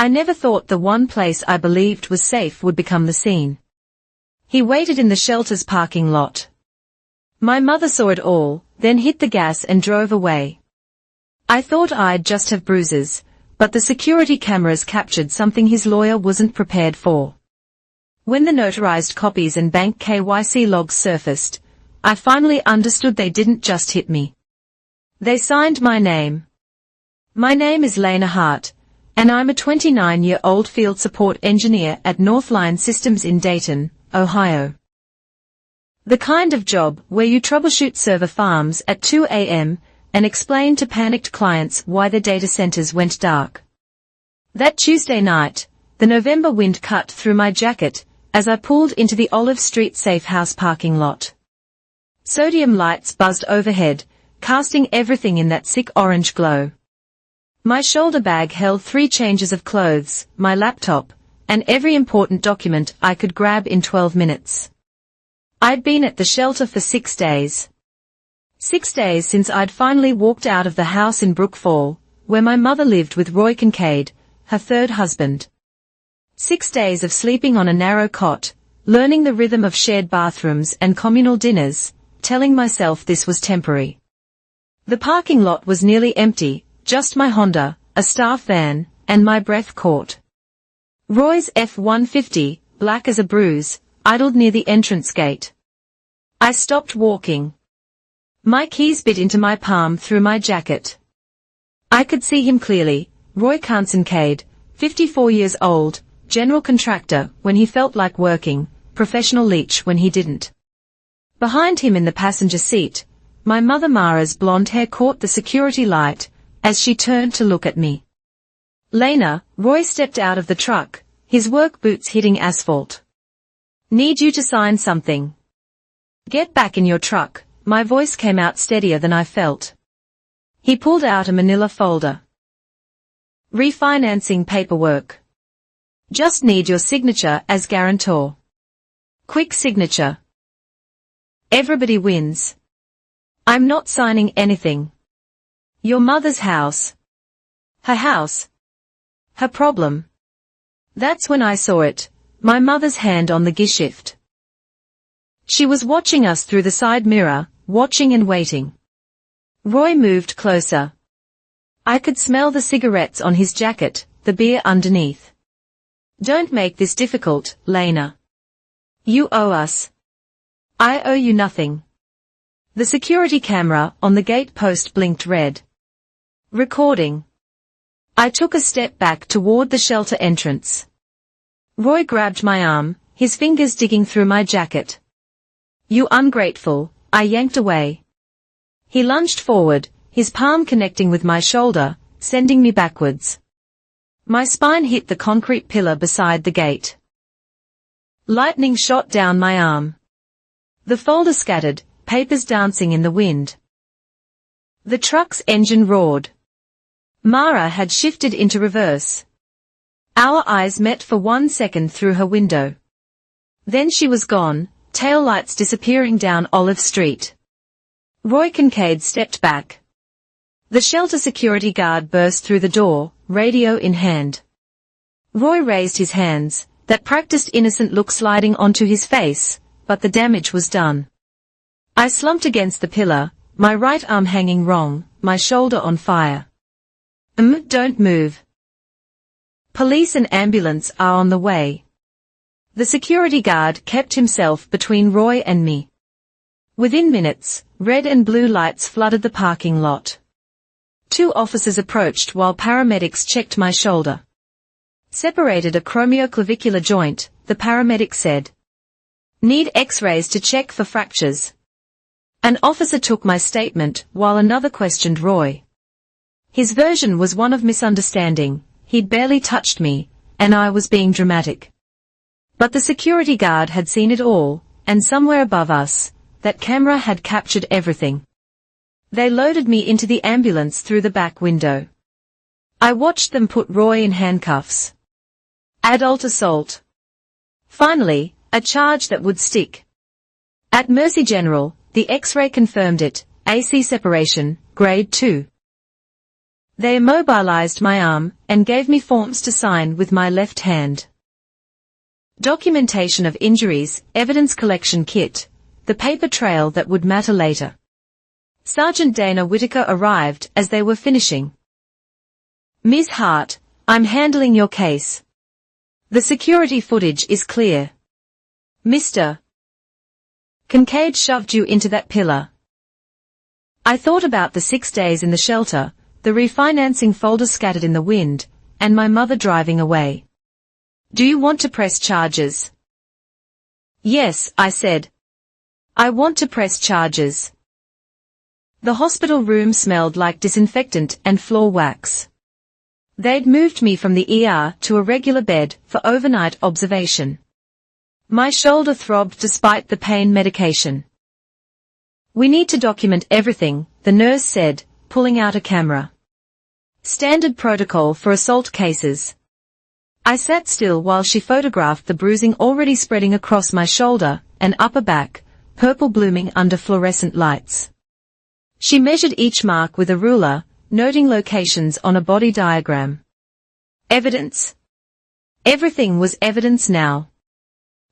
I never thought the one place I believed was safe would become the scene. He waited in the shelter's parking lot. My mother saw it all, then hit the gas and drove away. I thought I'd just have bruises, but the security cameras captured something his lawyer wasn't prepared for. When the notarized copies and bank KYC logs surfaced, I finally understood they didn't just hit me. They signed my name. My name is Lena Hart, and I'm a 29-year-old field support engineer at Northline Systems in Dayton, Ohio. The kind of job where you troubleshoot server farms at 2 a.m. and explain to panicked clients why their data centers went dark. That Tuesday night, the November wind cut through my jacket as I pulled into the Olive Street safe house parking lot. Sodium lights buzzed overhead, casting everything in that sick orange glow. My shoulder bag held 3 changes of clothes, my laptop, and every important document I could grab in 12 minutes. I'd been at the shelter for 6 days. 6 days since I'd finally walked out of the house in Brook Fall, where my mother lived with Roy Kincaid, her third husband. 6 days of sleeping on a narrow cot, learning the rhythm of shared bathrooms and communal dinners, telling myself this was temporary. The parking lot was nearly empty, just my Honda, a staff van, and my breath caught. Roy's F-150, black as a bruise, idled near the entrance gate. I stopped walking. My keys bit into my palm through my jacket. I could see him clearly, Roy Kincaid, 54 years old, general contractor when he felt like working, professional leech when he didn't. Behind him in the passenger seat, my mother Mara's blonde hair caught the security light as she turned to look at me. Lena, Roy stepped out of the truck, his work boots hitting asphalt. Need you to sign something. Get back in your truck, my voice came out steadier than I felt. He pulled out a manila folder. Refinancing paperwork. Just need your signature as guarantor. Quick signature. Everybody wins. I'm not signing anything. Your mother's house. Her house. Her problem. That's when I saw it, my mother's hand on the gear shift. She was watching us through the side mirror, watching and waiting. Roy moved closer. I could smell the cigarettes on his jacket, the beer underneath. Don't make this difficult, Lena. You owe us. I owe you nothing. The security camera on the gate post blinked red. Recording. I took a step back toward the shelter entrance. Roy grabbed my arm, his fingers digging through my jacket. You ungrateful, I yanked away. He lunged forward, his palm connecting with my shoulder, sending me backwards. My spine hit the concrete pillar beside the gate. Lightning shot down my arm. The folder scattered, papers dancing in the wind. The truck's engine roared. Mara had shifted into reverse. Our eyes met for 1 second through her window. Then she was gone, taillights disappearing down Olive Street. Roy Kincaid stepped back. The shelter security guard burst through the door, radio in hand. Roy raised his hands, that practiced innocent look sliding onto his face, but the damage was done. I slumped against the pillar, my right arm hanging wrong, my shoulder on fire. Don't move. Police and ambulance are on the way. The security guard kept himself between Roy and me. Within minutes, red and blue lights flooded the parking lot. 2 officers approached while paramedics checked my shoulder. Separated a acromioclavicular joint, the paramedic said. Need X-rays to check for fractures. An officer took my statement while another questioned Roy. His version was one of misunderstanding, he'd barely touched me, and I was being dramatic. But the security guard had seen it all, and somewhere above us, that camera had captured everything. They loaded me into the ambulance through the back window. I watched them put Roy in handcuffs. Adult assault. Finally, a charge that would stick. At Mercy General, the X-ray confirmed it, AC separation, grade 2. They immobilized my arm and gave me forms to sign with my left hand. Documentation of injuries, evidence collection kit, the paper trail that would matter later. Sergeant Dana Whitaker arrived as they were finishing. Ms. Hart, I'm handling your case. The security footage is clear. Mr. Kincaid shoved you into that pillar. I thought about the 6 days in the shelter, the refinancing folder scattered in the wind, and my mother driving away. Do you want to press charges? Yes, I said. I want to press charges. The hospital room smelled like disinfectant and floor wax. They'd moved me from the ER to a regular bed for overnight observation. My shoulder throbbed despite the pain medication. We need to document everything, the nurse said, pulling out a camera. Standard protocol for assault cases. I sat still while she photographed the bruising already spreading across my shoulder and upper back, purple blooming under fluorescent lights. She measured each mark with a ruler, noting locations on a body diagram. Evidence. Everything was evidence now.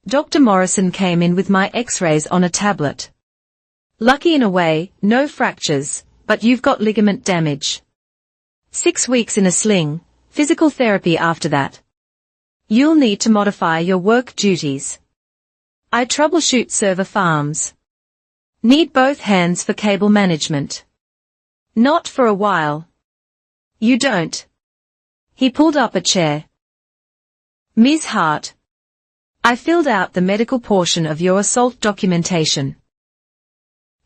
Dr. Morrison came in with my x-rays on a tablet. Lucky in a way, no fractures, but you've got ligament damage. 6 weeks in a sling, physical therapy after that. You'll need to modify your work duties. I troubleshoot server farms. Need both hands for cable management. Not for a while. You don't. He pulled up a chair. Ms. Hart. I filled out the medical portion of your assault documentation.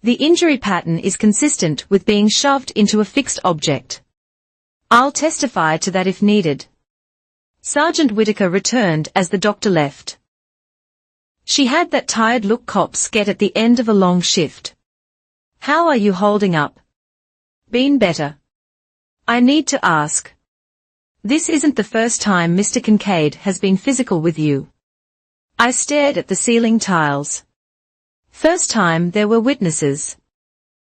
The injury pattern is consistent with being shoved into a fixed object. I'll testify to that if needed. Sergeant Whitaker returned as the doctor left. She had that tired look cops get at the end of a long shift. How are you holding up? Been better. I need to ask. This isn't the first time Mr. Kincaid has been physical with you. I stared at the ceiling tiles. First time there were witnesses.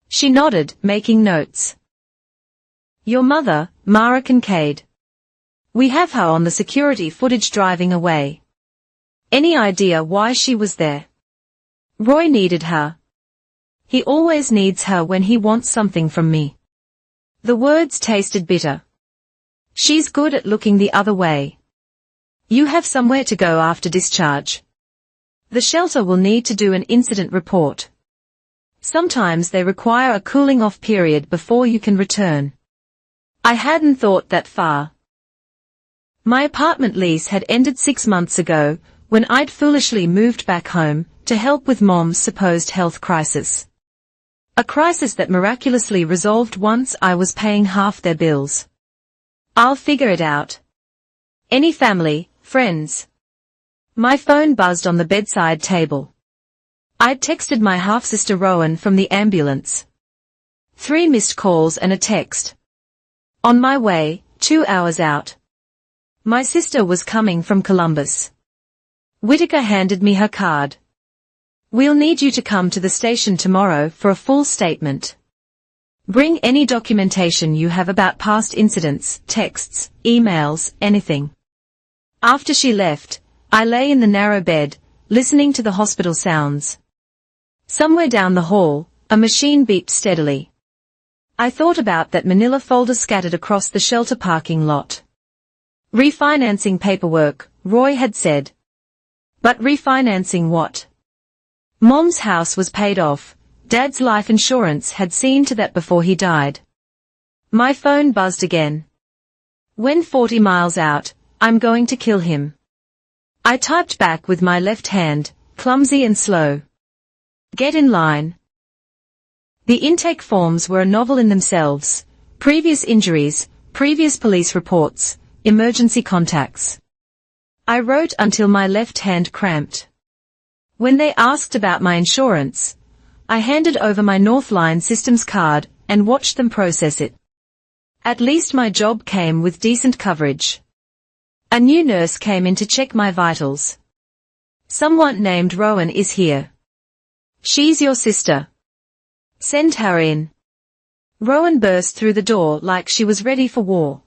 She nodded, making notes. Your mother, Mara Kincaid. We have her on the security footage driving away. Any idea why she was there? Roy needed her. He always needs her when he wants something from me. The words tasted bitter. She's good at looking the other way. You have somewhere to go after discharge. The shelter will need to do an incident report. Sometimes they require a cooling-off period before you can return. I hadn't thought that far. My apartment lease had ended 6 months ago, when I'd foolishly moved back home to help with Mom's supposed health crisis. A crisis that miraculously resolved once I was paying half their bills. I'll figure it out. Any family, friends? My phone buzzed on the bedside table. I'd texted my half-sister Rowan from the ambulance. 3 missed calls and a text. On my way, 2 hours out. My sister was coming from Columbus. Whitaker handed me her card. We'll need you to come to the station tomorrow for a full statement. Bring any documentation you have about past incidents, texts, emails, anything. After she left, I lay in the narrow bed, listening to the hospital sounds. Somewhere down the hall, a machine beeped steadily. I thought about that manila folder scattered across the shelter parking lot. Refinancing paperwork, Roy had said. But refinancing what? Mom's house was paid off. Dad's life insurance had seen to that before he died. My phone buzzed again. When 40 miles out, I'm going to kill him. I typed back with my left hand, clumsy and slow. Get in line. The intake forms were a novel in themselves. Previous injuries, previous police reports, emergency contacts. I wrote until my left hand cramped. When they asked about my insurance, I handed over my Northline Systems card and watched them process it. At least my job came with decent coverage. A new nurse came in to check my vitals. Someone named Rowan is here. She's your sister. Send her in. Rowan burst through the door like she was ready for war.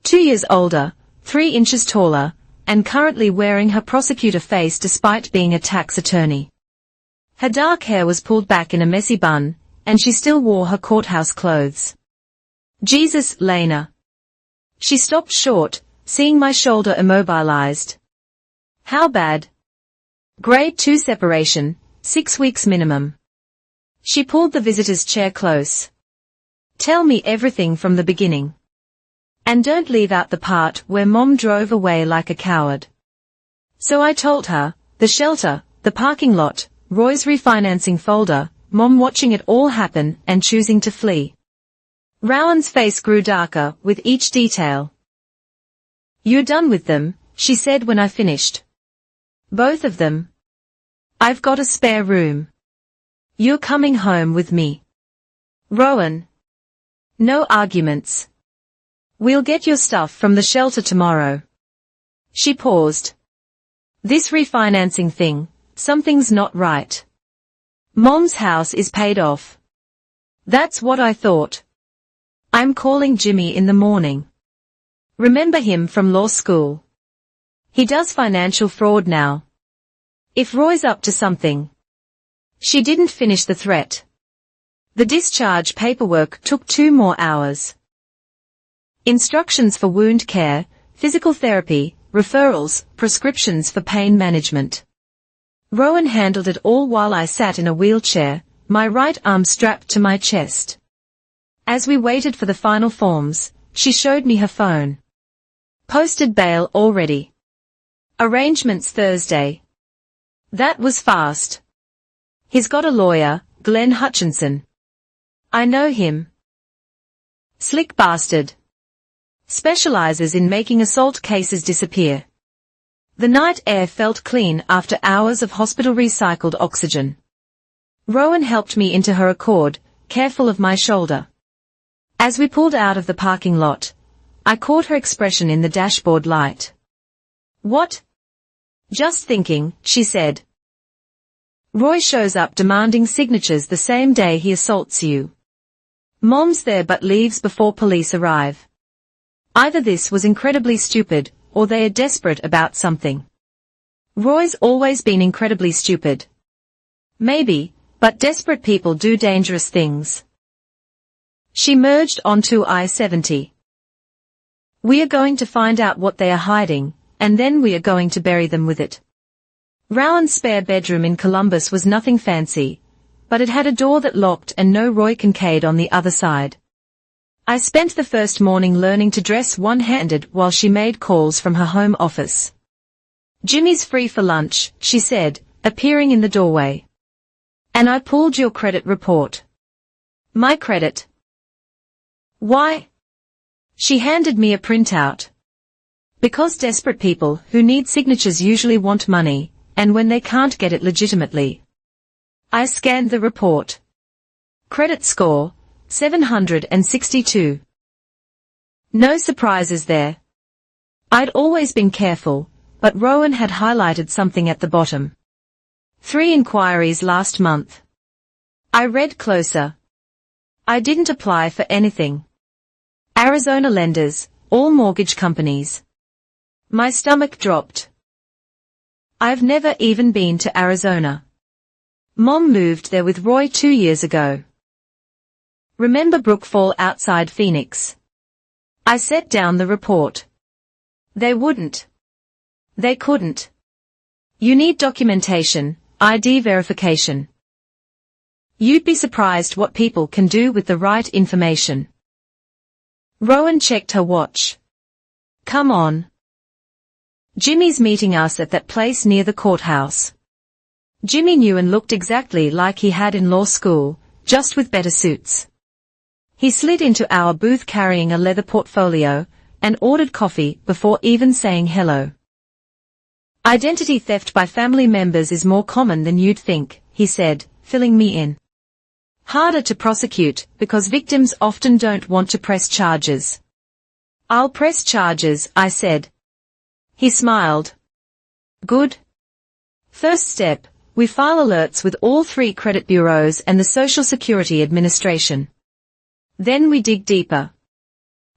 2 years older, 3 inches taller, and currently wearing her prosecutor face despite being a tax attorney. Her dark hair was pulled back in a messy bun, and she still wore her courthouse clothes. Jesus, Lena. She stopped short, seeing my shoulder immobilized. How bad? Grade 2 separation, 6 weeks minimum. She pulled the visitor's chair close. Tell me everything from the beginning. And don't leave out the part where Mom drove away like a coward. So I told her, the shelter, the parking lot, Roy's refinancing folder, Mom watching it all happen and choosing to flee. Rowan's face grew darker with each detail. You're done with them, she said when I finished. Both of them. I've got a spare room. You're coming home with me. Rowan. No arguments. We'll get your stuff from the shelter tomorrow. She paused. This refinancing thing, something's not right. Mom's house is paid off. That's what I thought. I'm calling Jimmy in the morning. Remember him from law school? He does financial fraud now. If Roy's up to something. She didn't finish the threat. The discharge paperwork took 2 more hours. Instructions for wound care, physical therapy, referrals, prescriptions for pain management. Rowan handled it all while I sat in a wheelchair, my right arm strapped to my chest. As we waited for the final forms, she showed me her phone. Posted bail already. Arrangements Thursday. That was fast. He's got a lawyer, Glenn Hutchinson. I know him. Slick bastard. Specializes in making assault cases disappear. The night air felt clean after hours of hospital recycled oxygen. Rowan helped me into her Accord, careful of my shoulder. As we pulled out of the parking lot, I caught her expression in the dashboard light. What? Just thinking, she said. Roy shows up demanding signatures the same day he assaults you. Mom's there but leaves before police arrive. Either this was incredibly stupid, or they are desperate about something. Roy's always been incredibly stupid. Maybe, but desperate people do dangerous things. She merged onto I-70. We are going to find out what they are hiding, and then we are going to bury them with it. Rowan's spare bedroom in Columbus was nothing fancy, but it had a door that locked and no Roy Kincaid on the other side. I spent the first morning learning to dress one-handed while she made calls from her home office. Jimmy's free for lunch, she said, appearing in the doorway. And I pulled your credit report. My credit? Why? She handed me a printout. Because desperate people who need signatures usually want money, and when they can't get it legitimately. I scanned the report. Credit score, 762. No surprises there. I'd always been careful, but Rowan had highlighted something at the bottom. 3 inquiries last month. I read closer. I didn't apply for anything. Arizona lenders, all mortgage companies. My stomach dropped. I've never even been to Arizona. Mom moved there with Roy 2 years ago. Remember Brookfall outside Phoenix? I set down the report. They wouldn't. They couldn't. You need documentation, ID verification. You'd be surprised what people can do with the right information. Rowan checked her watch. Come on. Jimmy's meeting us at that place near the courthouse. Jimmy knew and looked exactly like he had in law school, just with better suits. He slid into our booth carrying a leather portfolio, and ordered coffee before even saying hello. Identity theft by family members is more common than you'd think, he said, filling me in. Harder to prosecute, because victims often don't want to press charges. I'll press charges, I said. He smiled. Good. First step, we file alerts with all 3 credit bureaus and the Social Security Administration. Then we dig deeper.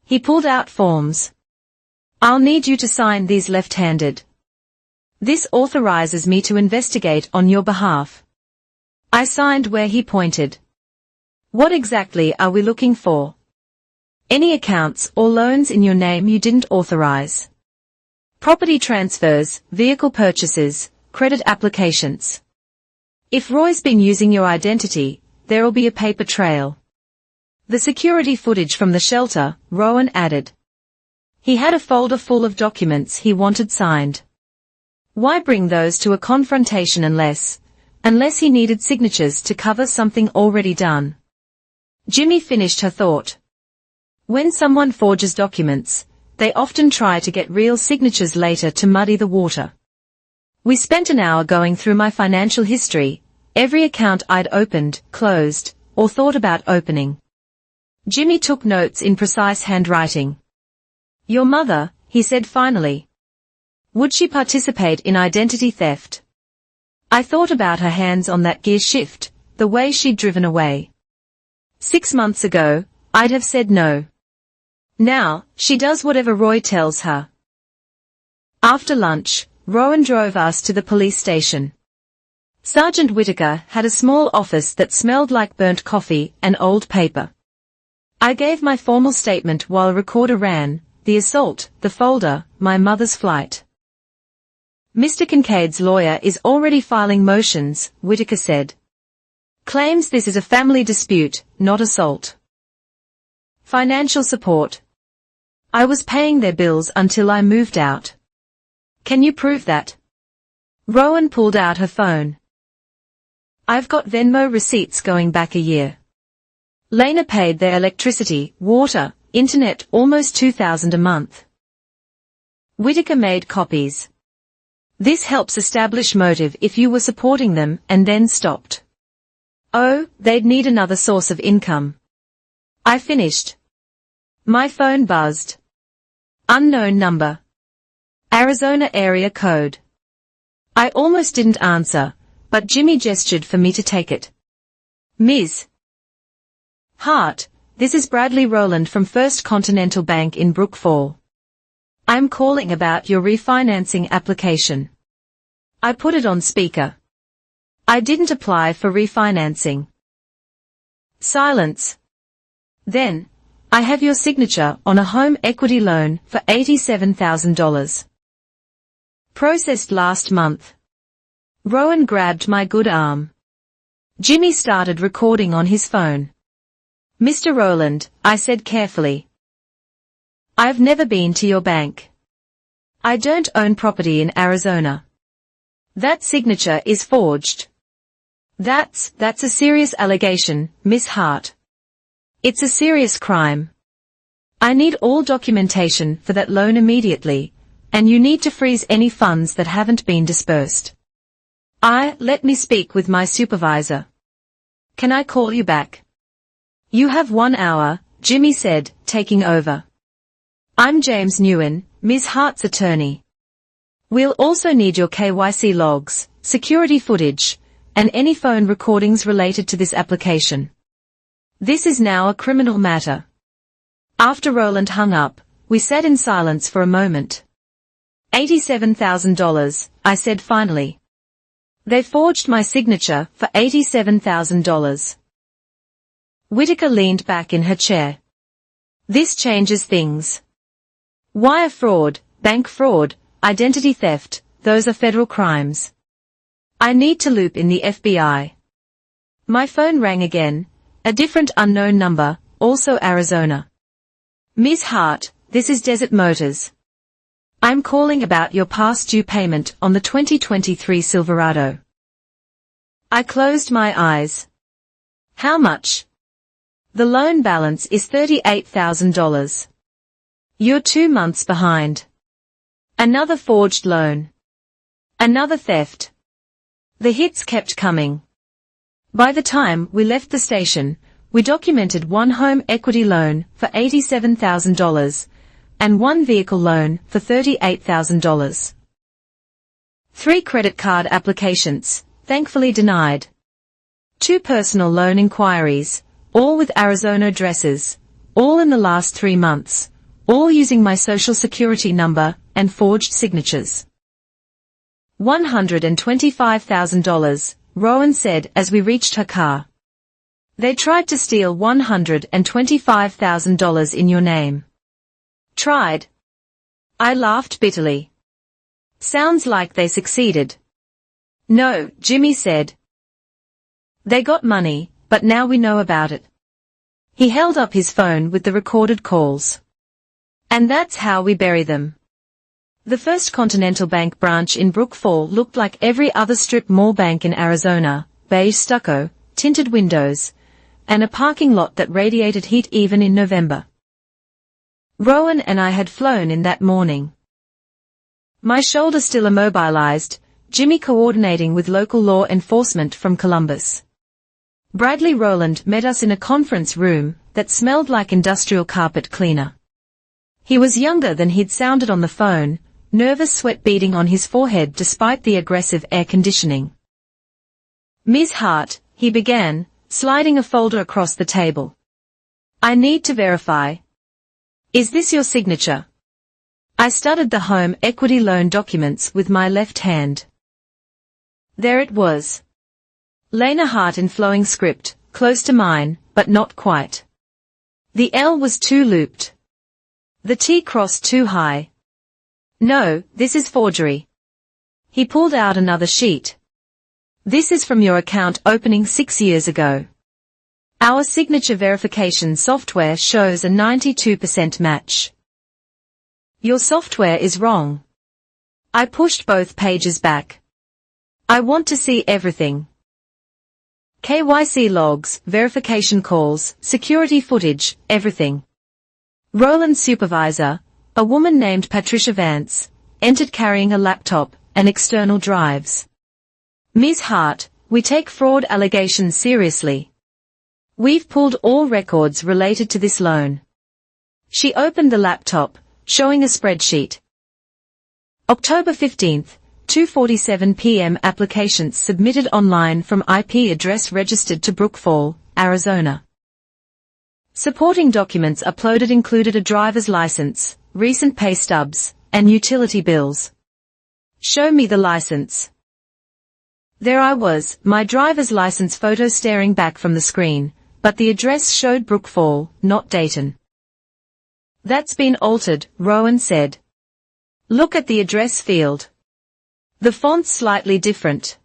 He pulled out forms. I'll need you to sign these left-handed. This authorizes me to investigate on your behalf. I signed where he pointed. What exactly are we looking for? Any accounts or loans in your name you didn't authorize. Property transfers, vehicle purchases, credit applications. If Roy's been using your identity, there'll be a paper trail. The security footage from the shelter, Rowan added. He had a folder full of documents he wanted signed. Why bring those to a confrontation unless he needed signatures to cover something already done? Jimmy finished her thought. When someone forges documents, they often try to get real signatures later to muddy the water. We spent an hour going through my financial history, every account I'd opened, closed, or thought about opening. Jimmy took notes in precise handwriting. Your mother, he said finally. Would she participate in identity theft? I thought about her hands on that gear shift, the way she'd driven away. 6 months ago, I'd have said no. Now, she does whatever Roy tells her. After lunch, Rowan drove us to the police station. Sergeant Whitaker had a small office that smelled like burnt coffee and old paper. I gave my formal statement while a recorder ran, the assault, the folder, my mother's flight. Mr. Kincaid's lawyer is already filing motions, Whitaker said. Claims this is a family dispute, not assault. Financial support. I was paying their bills until I moved out. Can you prove that? Rowan pulled out her phone. I've got Venmo receipts going back a year. Lena paid their electricity, water, internet almost $2,000 a month. Whitaker made copies. This helps establish motive if you were supporting them and then stopped. Oh, they'd need another source of income. I finished. My phone buzzed. Unknown number. Arizona area code. I almost didn't answer, but Jimmy gestured for me to take it. Ms. Hart, this is Bradley Rowland from First Continental Bank in Brook Fall. I'm calling about your refinancing application. I put it on speaker. I didn't apply for refinancing. Silence. Then, I have your signature on a home equity loan for $87,000. Processed last month. Rowan grabbed my good arm. Jimmy started recording on his phone. Mr. Rowland, I said carefully. I've never been to your bank. I don't own property in Arizona. That signature is forged. That's a serious allegation, Miss Hart. It's a serious crime. I need all documentation for that loan immediately, and you need to freeze any funds that haven't been dispersed. Let me speak with my supervisor. Can I call you back? You have 1 hour, Jimmy said, taking over. I'm James Newen, Ms. Hart's attorney. We'll also need your KYC logs, security footage, and any phone recordings related to this application. This is now a criminal matter. After Rowland hung up, we sat in silence for a moment. $87,000, I said finally. They forged my signature for $87,000. Whitaker leaned back in her chair. This changes things. Wire fraud, bank fraud, identity theft, those are federal crimes. I need to loop in the FBI. My phone rang again, a different unknown number, also Arizona. Ms. Hart, this is Desert Motors. I'm calling about your past due payment on the 2023 Silverado. I closed my eyes. How much? The loan balance is $38,000. You're 2 months behind. Another forged loan. Another theft. The hits kept coming. By the time we left the station, we documented one home equity loan for $87,000 and one vehicle loan for $38,000. 3 credit card applications, thankfully denied. 2 personal loan inquiries, all with Arizona addresses, all in the last 3 months, all using my social security number and forged signatures. $125,000, Rowan said as we reached her car. They tried to steal $125,000 in your name. Tried. I laughed bitterly. Sounds like they succeeded. No, Jimmy said. They got money, but now we know about it. He held up his phone with the recorded calls. And that's how we bury them. The First Continental Bank branch in Brook Fall looked like every other strip mall bank in Arizona, beige stucco, tinted windows, and a parking lot that radiated heat even in November. Rowan and I had flown in that morning. My shoulder still immobilized, Jimmy coordinating with local law enforcement from Columbus. Bradley Rowland met us in a conference room that smelled like industrial carpet cleaner. He was younger than he'd sounded on the phone, nervous sweat beading on his forehead despite the aggressive air conditioning. Ms. Hart, he began, sliding a folder across the table. I need to verify. Is this your signature? I studied the home equity loan documents with my left hand. There it was. Lena Hart in flowing script, close to mine, but not quite. The L was too looped. The T crossed too high. No, this is forgery. He pulled out another sheet. This is from your account opening 6 years ago. Our signature verification software shows a 92% match. Your software is wrong. I pushed both pages back. I want to see everything. KYC logs, verification calls, security footage, everything. Roland's supervisor, a woman named Patricia Vance, entered carrying a laptop and external drives. Ms. Hart, we take fraud allegations seriously. We've pulled all records related to this loan. She opened the laptop, showing a spreadsheet. October 15th, 2:47 p.m. Applications submitted online from IP address registered to Brook Fall, Arizona. Supporting documents uploaded included a driver's license, recent pay stubs, and utility bills. Show me the license. There I was, my driver's license photo staring back from the screen, but the address showed Brook Fall, not Dayton. That's been altered, Rowan said. Look at the address field. The font's slightly different.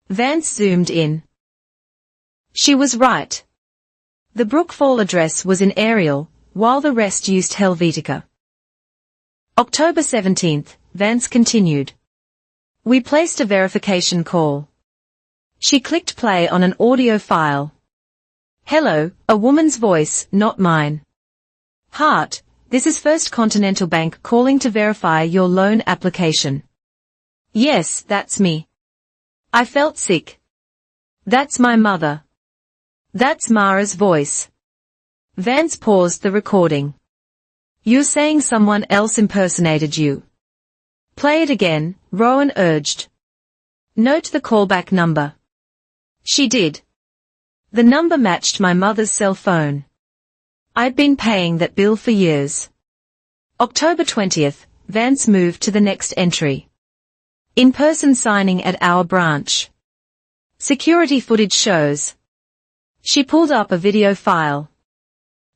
Vance zoomed in. She was right. The Brook Fall address was in Arial, while the rest used Helvetica. October 17th, Vance continued. We placed a verification call. She clicked play on an audio file. Hello, a woman's voice, not mine. Hart, this is First Continental Bank calling to verify your loan application. Yes, that's me. I felt sick. That's my mother. That's Mara's voice. Vance paused the recording. You're saying someone else impersonated you. Play it again, Rowan urged. Note the callback number. She did. The number matched my mother's cell phone. I'd been paying that bill for years. October 20th, Vance moved to the next entry. In-person signing at our branch. Security footage shows. She pulled up a video file.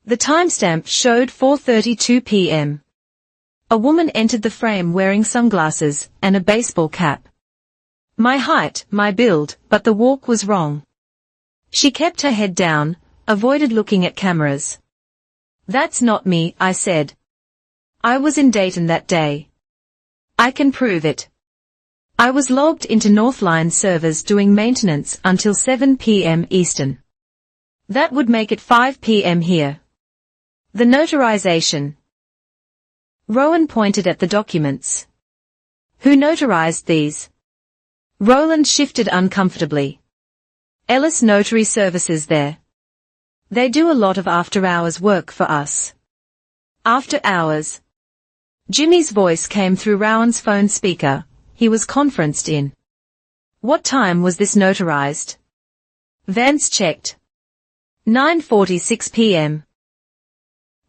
The timestamp showed 4:32 p.m. A woman entered the frame wearing sunglasses and a baseball cap. My height, my build, but the walk was wrong. She kept her head down, avoided looking at cameras. That's not me, I said. I was in Dayton that day. I can prove it. I was logged into Northline servers doing maintenance until 7 p.m. Eastern. That would make it 5 p.m. here. The notarization. Rowan pointed at the documents. Who notarized these? Roland shifted uncomfortably. Ellis Notary Services there. They do a lot of after-hours work for us. After hours. Jimmy's voice came through Rowan's phone speaker. He was conferenced in. What time was this notarized? Vance checked. 9:46 p.m.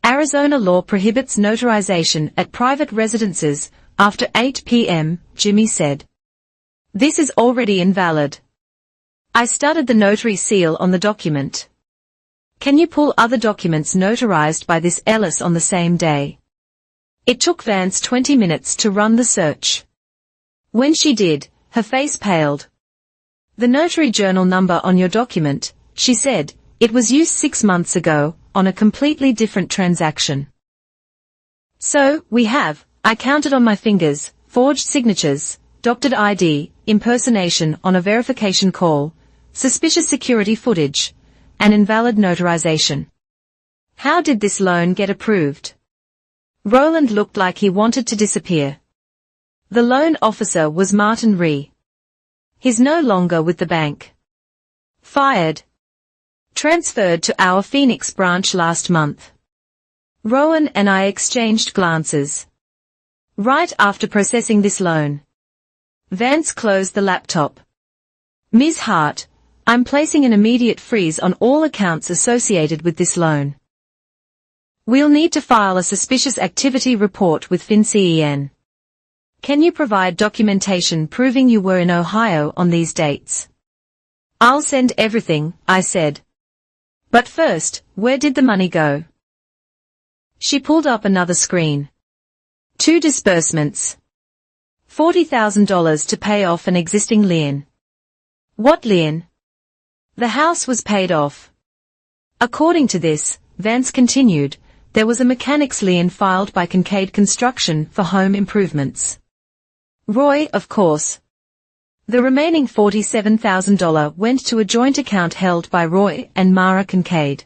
Arizona law prohibits notarization at private residences after 8 p.m., Jimmy said. This is already invalid. I studied the notary seal on the document. Can you pull other documents notarized by this Ellis on the same day? It took Vance 20 minutes to run the search. When she did, her face paled. The notary journal number on your document, she said, it was used 6 months ago, on a completely different transaction. So, we have, I counted on my fingers, forged signatures, doctored ID, impersonation on a verification call, suspicious security footage, and invalid notarization. How did this loan get approved? Roland looked like he wanted to disappear. The loan officer was Martin Rhee. He's no longer with the bank. Fired. Transferred to our Phoenix branch last month. Rowan and I exchanged glances. Right after processing this loan. Vance closed the laptop. Ms. Hart, I'm placing an immediate freeze on all accounts associated with this loan. We'll need to file a suspicious activity report with FinCEN. Can you provide documentation proving you were in Ohio on these dates? I'll send everything, I said. But first, where did the money go? She pulled up another screen. 2 disbursements. $40,000 to pay off an existing lien. What lien? The house was paid off. According to this, Vance continued, there was a mechanics lien filed by Kincaid Construction for home improvements. Roy, of course. The remaining $47,000 went to a joint account held by Roy and Mara Kincaid.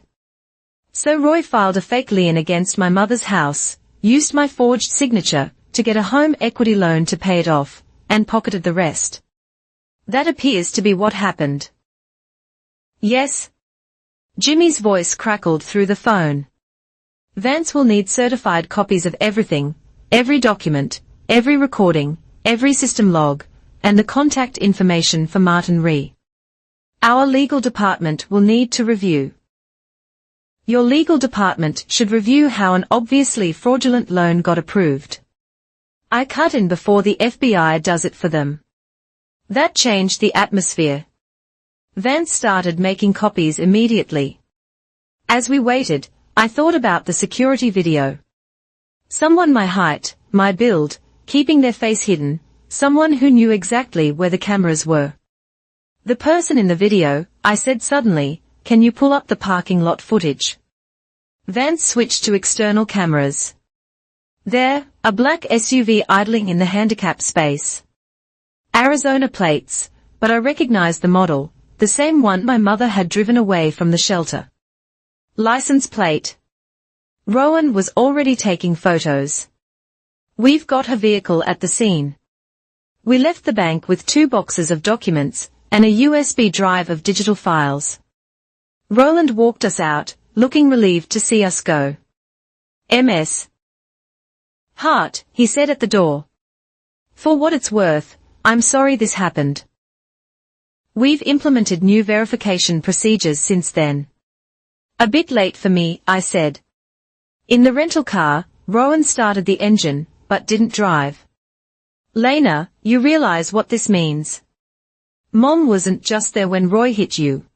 So Roy filed a fake lien against my mother's house, used my forged signature to get a home equity loan to pay it off, and pocketed the rest. That appears to be what happened. Yes. Jimmy's voice crackled through the phone. Vance will need certified copies of everything, every document, every recording, every system log, and the contact information for Martin Rhee. Our legal department will need to review. Your legal department should review how an obviously fraudulent loan got approved. I cut in before the FBI does it for them. That changed the atmosphere. Vance started making copies immediately. As we waited, I thought about the security video. Someone my height, my build, keeping their face hidden, someone who knew exactly where the cameras were. The person in the video, I said suddenly, can you pull up the parking lot footage? Vance switched to external cameras. There, a black SUV idling in the handicap space. Arizona plates, but I recognized the model, the same one my mother had driven away from the shelter. License plate. Rowan was already taking photos. We've got her vehicle at the scene. We left the bank with 2 boxes of documents and a USB drive of digital files. Roland walked us out, looking relieved to see us go. Ms. Hart, he said at the door. For what it's worth, I'm sorry this happened. We've implemented new verification procedures since then. A bit late for me, I said. In the rental car, Rowan started the engine, but didn't drive. Lena, you realize what this means. Mom wasn't just there when Roy hit you.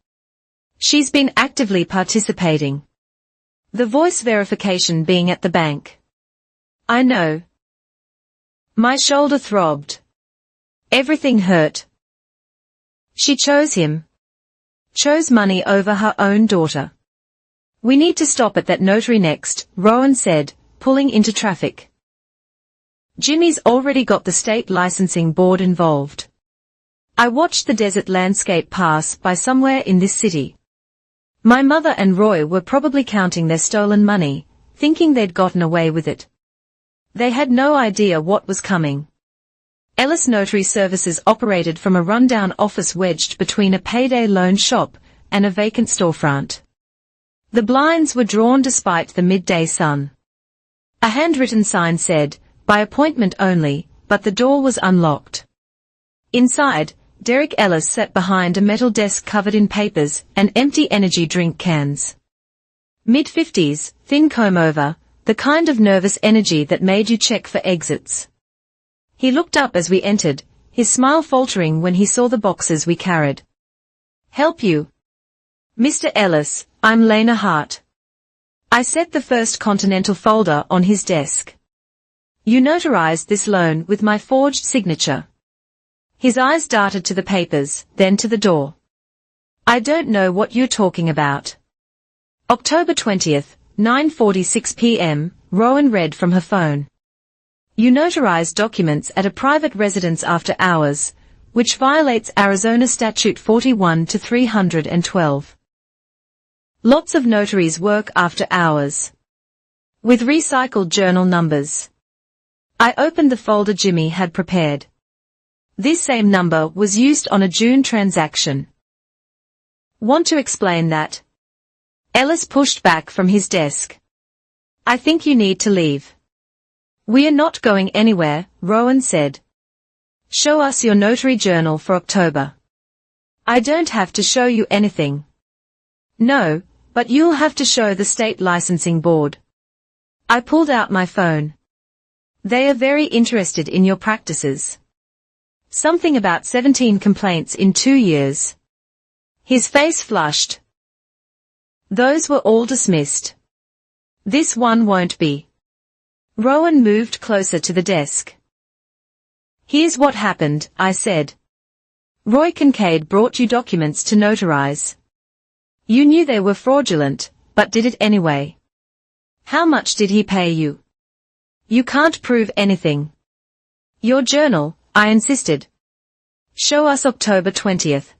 She's been actively participating. The voice verification being at the bank. I know. My shoulder throbbed. Everything hurt. She chose him. Chose money over her own daughter. We need to stop at that notary next, Rowan said, pulling into traffic. Jimmy's already got the state licensing board involved. I watched the desert landscape pass by somewhere in this city. My mother and Roy were probably counting their stolen money, thinking they'd gotten away with it. They had no idea what was coming. Ellis Notary Services operated from a rundown office wedged between a payday loan shop and a vacant storefront. The blinds were drawn despite the midday sun. A handwritten sign said, by appointment only, but the door was unlocked. Inside, Derek Ellis sat behind a metal desk covered in papers and empty energy drink cans. Mid-50s, thin comb-over, the kind of nervous energy that made you check for exits. He looked up as we entered, his smile faltering when he saw the boxes we carried. "Help you?" "Mr. Ellis, I'm Lena Hart." I set the first Continental folder on his desk. "You notarized this loan with my forged signature." His eyes darted to the papers, then to the door. "I don't know what you're talking about." October 20th, 9:46 p.m., Rowan read from her phone. "You notarized documents at a private residence after hours, which violates Arizona Statute 41-312. Lots of notaries work after hours. With recycled journal numbers." I opened the folder Jimmy had prepared. This same number was used on a June transaction. "Want to explain that?" Ellis pushed back from his desk. "I think you need to leave." "We are not going anywhere," Rowan said. "Show us your notary journal for October." "I don't have to show you anything." "No, but you'll have to show the state licensing board." I pulled out my phone. "They are very interested in your practices. Something about 17 complaints in 2 years." His face flushed. "Those were all dismissed. This one won't be." Rowan moved closer to the desk. "Here's what happened," I said. "Roy Kincaid brought you documents to notarize. You knew they were fraudulent, but did it anyway. How much did he pay you?" "You can't prove anything." "Your journal," I insisted. "Show us October 20th.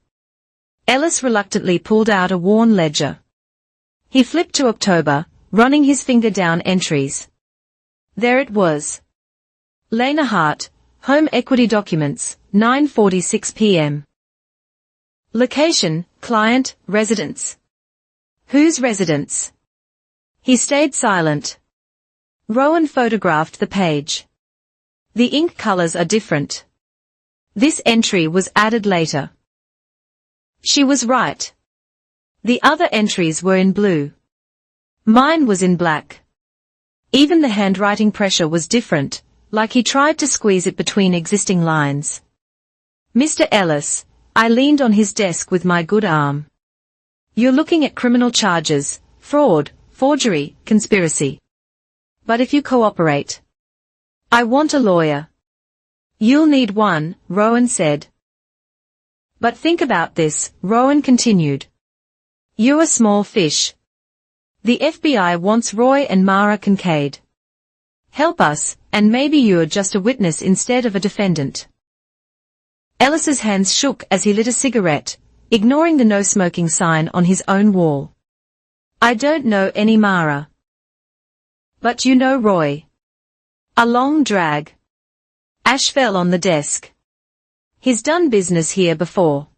Ellis reluctantly pulled out a worn ledger. He flipped to October, running his finger down entries. There it was. Lena Hart, Home Equity Documents, 9:46 p.m. Location, client, residence. Whose residence? He stayed silent. Rowan photographed the page. The ink colors are different. This entry was added later. She was right. The other entries were in blue. Mine was in black. Even the handwriting pressure was different, like he tried to squeeze it between existing lines. "Mr. Ellis," I leaned on his desk with my good arm. "You're looking at criminal charges, fraud, forgery, conspiracy. But if you cooperate, I want a lawyer." "You'll need one," Rowan said. "But think about this," Rowan continued. "You're a small fish. The FBI wants Roy and Mara Kincaid. Help us, and maybe you're just a witness instead of a defendant." Ellis's hands shook as he lit a cigarette, ignoring the no-smoking sign on his own wall. "I don't know any Mara." "But you know Roy." A long drag. Ash fell on the desk. "He's done business here before.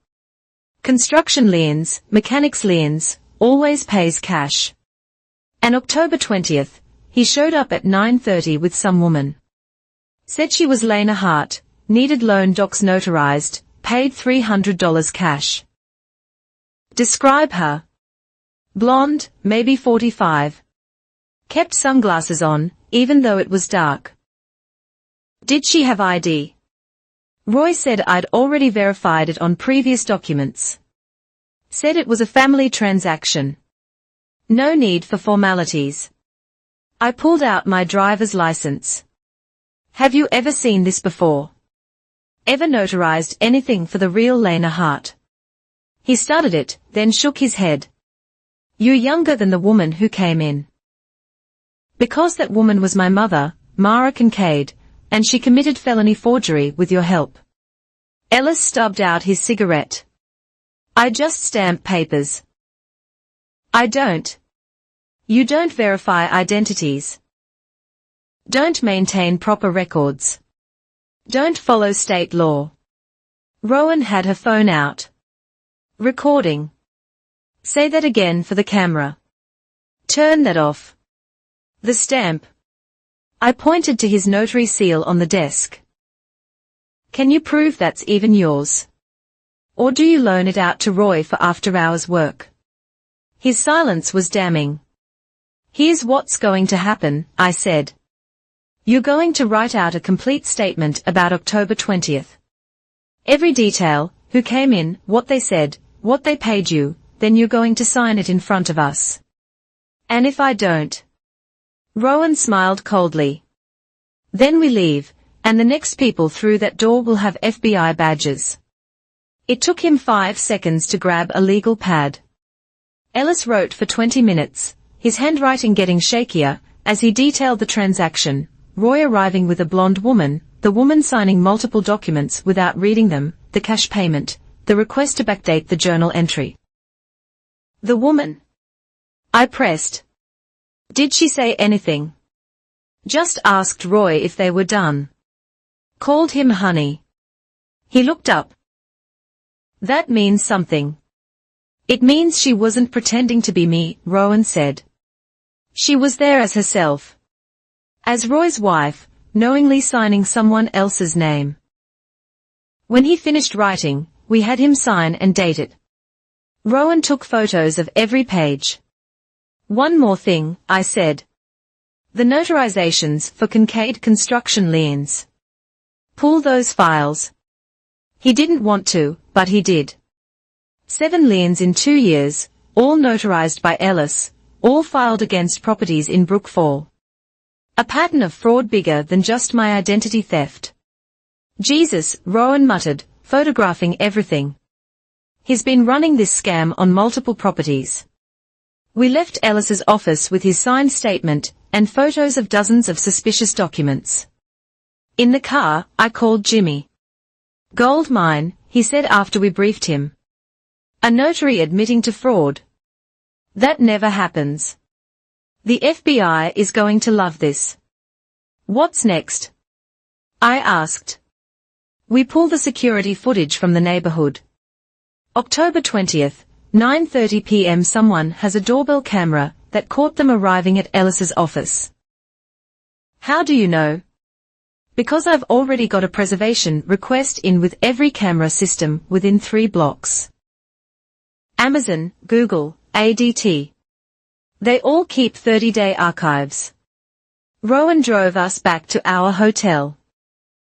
Construction liens, mechanics liens, always pays cash. And October 20th, he showed up at 9:30 with some woman. Said she was Lena Hart, needed loan docs notarized, paid $300 cash. Describe her. Blonde, maybe 45. Kept sunglasses on, even though it was dark. Did she have ID? Roy said I'd already verified it on previous documents. Said it was a family transaction. No need for formalities. I pulled out my driver's license. Have you ever seen this before? Ever notarized anything for the real Lena Hart? He studied it, then shook his head. You're younger than the woman who came in. Because that woman was my mother, Mara Kincaid, and she committed felony forgery with your help. Ellis stubbed out his cigarette. I just stamp papers. I don't. You don't verify identities. Don't maintain proper records. Don't follow state law. Rowan had her phone out. Recording. Say that again for the camera. Turn that off. The stamp. I pointed to his notary seal on the desk. Can you prove that's even yours? Or do you loan it out to Roy for after-hours work? His silence was damning. Here's what's going to happen, I said. You're going to write out a complete statement about October 20th. Every detail, who came in, what they said, what they paid you, then you're going to sign it in front of us. And if I don't? Rowan smiled coldly. Then we leave, and the next people through that door will have FBI badges. It took him 5 seconds to grab a legal pad. Ellis wrote for 20 minutes, his handwriting getting shakier, as he detailed the transaction, Roy arriving with a blonde woman, the woman signing multiple documents without reading them, the cash payment, the request to backdate the journal entry. The woman? I pressed. Did she say anything? Just asked Roy if they were done. Called him honey. He looked up. That means something. It means she wasn't pretending to be me, Rowan said. She was there as herself. As Roy's wife, knowingly signing someone else's name. When he finished writing, we had him sign and date it. Rowan took photos of every page. One more thing, I said. The notarizations for Kincaid Construction liens. Pull those files. He didn't want to, but he did. 7 liens in 2 years, all notarized by Ellis, all filed against properties in Brook Fall. A pattern of fraud bigger than just my identity theft. Jesus, Rowan muttered, photographing everything. He's been running this scam on multiple properties. We left Ellis's office with his signed statement, and photos of dozens of suspicious documents. In the car, I called Jimmy. Gold mine, he said after we briefed him. A notary admitting to fraud. That never happens. The FBI is going to love this. What's next? I asked. We pull the security footage from the neighborhood. October 20th, 9:30 p.m. Someone has a doorbell camera that caught them arriving at Ellis's office. How do you know? Because I've already got a preservation request in with every camera system within 3 blocks. Amazon, Google, ADT. They all keep 30-day archives. Rowan drove us back to our hotel.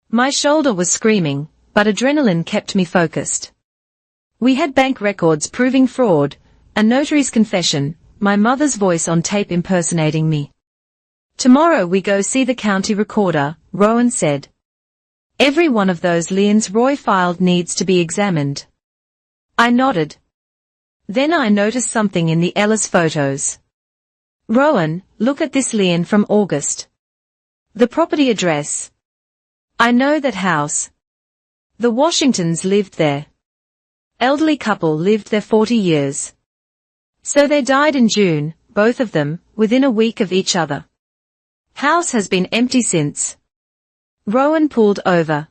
My shoulder was screaming, but adrenaline kept me focused. We had bank records proving fraud, a notary's confession, my mother's voice on tape impersonating me. Tomorrow we go see the county recorder, Rowan said. Every one of those liens Roy filed needs to be examined. I nodded. Then I noticed something in the Ellis photos. Rowan, look at this lien from August. The property address. I know that house. The Washingtons lived there. Elderly couple lived there 40 years. So they died in June, both of them, within a week of each other. House has been empty since. Rowan pulled over.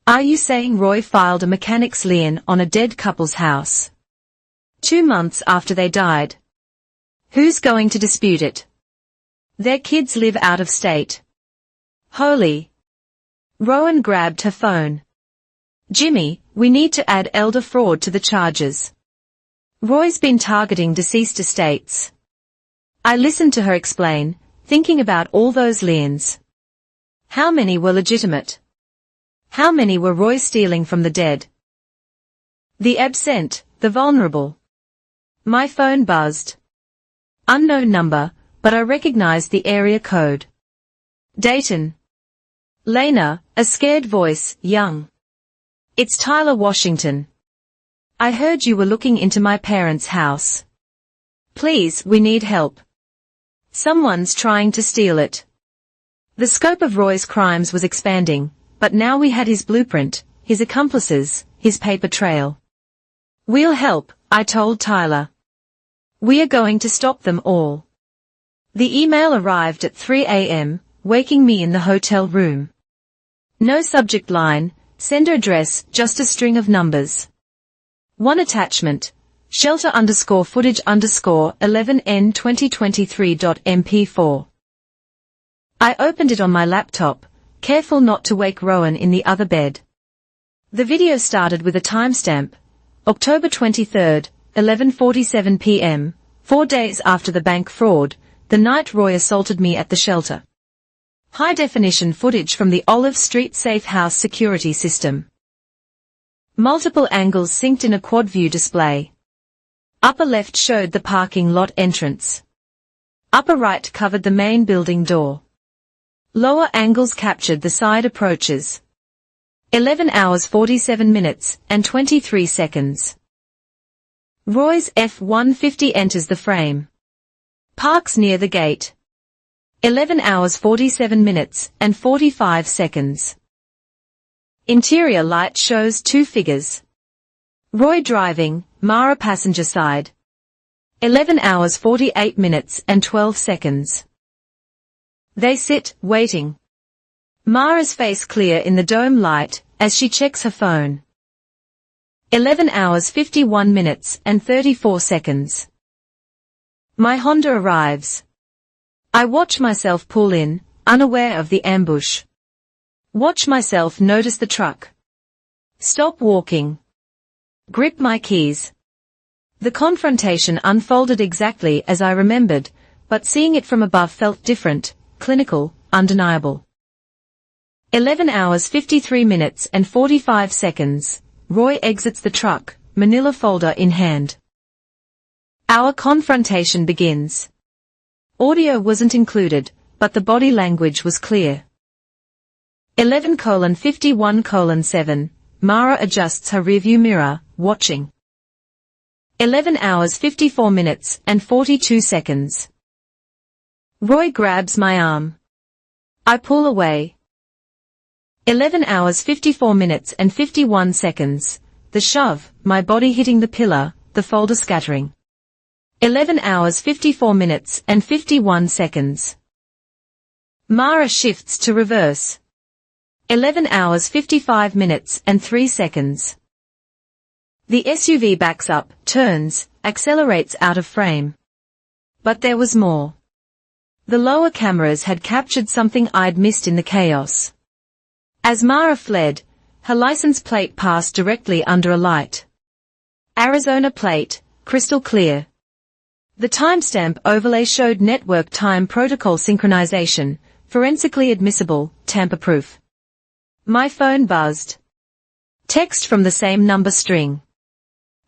Are you saying Roy filed a mechanic's lien on a dead couple's house? 2 months after they died. Who's going to dispute it? Their kids live out of state. Holy. Rowan grabbed her phone. Jimmy, we need to add elder fraud to the charges. Roy's been targeting deceased estates. I listened to her explain, thinking about all those liens. How many were legitimate? How many were Roy stealing from the dead? The absent, the vulnerable. My phone buzzed. Unknown number, but I recognized the area code. Dayton. Lena, a scared voice, young. It's Tyler, Washington. I heard you were looking into my parents' house. Please, we need help. Someone's trying to steal it. The scope of Roy's crimes was expanding, but now we had his blueprint, his accomplices, his paper trail. We'll help, I told Tyler. We are going to stop them all. The email arrived at 3 a.m., waking me in the hotel room. No subject line, sender address, just a string of numbers. One attachment, shelter_footage_11n2023.mp4. I opened it on my laptop, careful not to wake Rowan in the other bed. The video started with a timestamp, October 23, 11:47 p.m., 4 days after the bank fraud, the night Roy assaulted me at the shelter. High-definition footage from the Olive Street Safe House security system. Multiple angles synced in a quad-view display. Upper left showed the parking lot entrance. Upper right covered the main building door. Lower angles captured the side approaches. 11 hours 47 minutes and 23 seconds. Roy's F-150 enters the frame. Parks near the gate. 11 hours 47 minutes and 45 seconds. Interior light shows two figures. Roy driving, Mara passenger side. 11 hours 48 minutes and 12 seconds. They sit, waiting. Mara's face clear in the dome light, as she checks her phone. 11 hours 51 minutes and 34 seconds. My Honda arrives. I watch myself pull in, unaware of the ambush. Watch myself notice the truck. Stop walking. Grip my keys. The confrontation unfolded exactly as I remembered, but seeing it from above felt different, clinical, undeniable. 11 hours 53 minutes and 45 seconds. Roy exits the truck, manila folder in hand. Our confrontation begins. Audio wasn't included, but the body language was clear. 11:51:7. Mara adjusts her rearview mirror, watching. 11 hours 54 minutes and 42 seconds. Roy grabs my arm. I pull away. 11 hours 54 minutes and 51 seconds. The shove, my body hitting the pillar, the folder scattering. 11 hours 54 minutes and 51 seconds. Mara shifts to reverse. 11 hours 55 minutes and 3 seconds. The SUV backs up, turns, accelerates out of frame. But there was more. The lower cameras had captured something I'd missed in the chaos. As Mara fled, her license plate passed directly under a light. Arizona plate, crystal clear. The timestamp overlay showed network time protocol synchronization, forensically admissible, tamper-proof. My phone buzzed. Text from the same number string.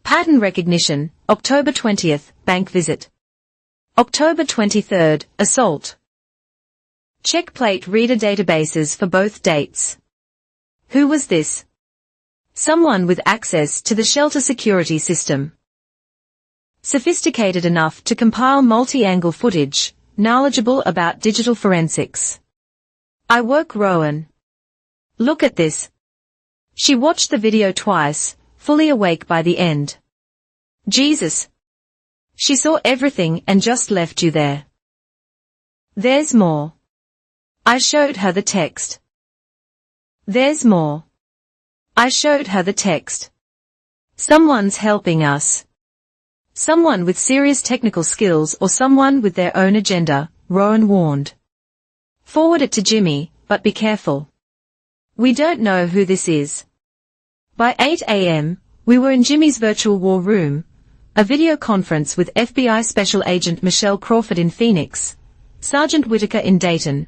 Pattern recognition, October 20th, bank visit. October 23rd, assault. Check plate reader databases for both dates. Who was this? Someone with access to the shelter security system. Sophisticated enough to compile multi-angle footage, knowledgeable about digital forensics. I woke Rowan. Look at this. She watched the video twice, fully awake by the end. Jesus. She saw everything and just left you there. There's more. I showed her the text. There's more. I showed her the text. Someone's helping us. Someone with serious technical skills or someone with their own agenda, Rowan warned. Forward it to Jimmy, but be careful. We don't know who this is. By 8 a.m., we were in Jimmy's virtual war room, a video conference with FBI Special Agent Michelle Crawford in Phoenix, Sergeant Whitaker in Dayton,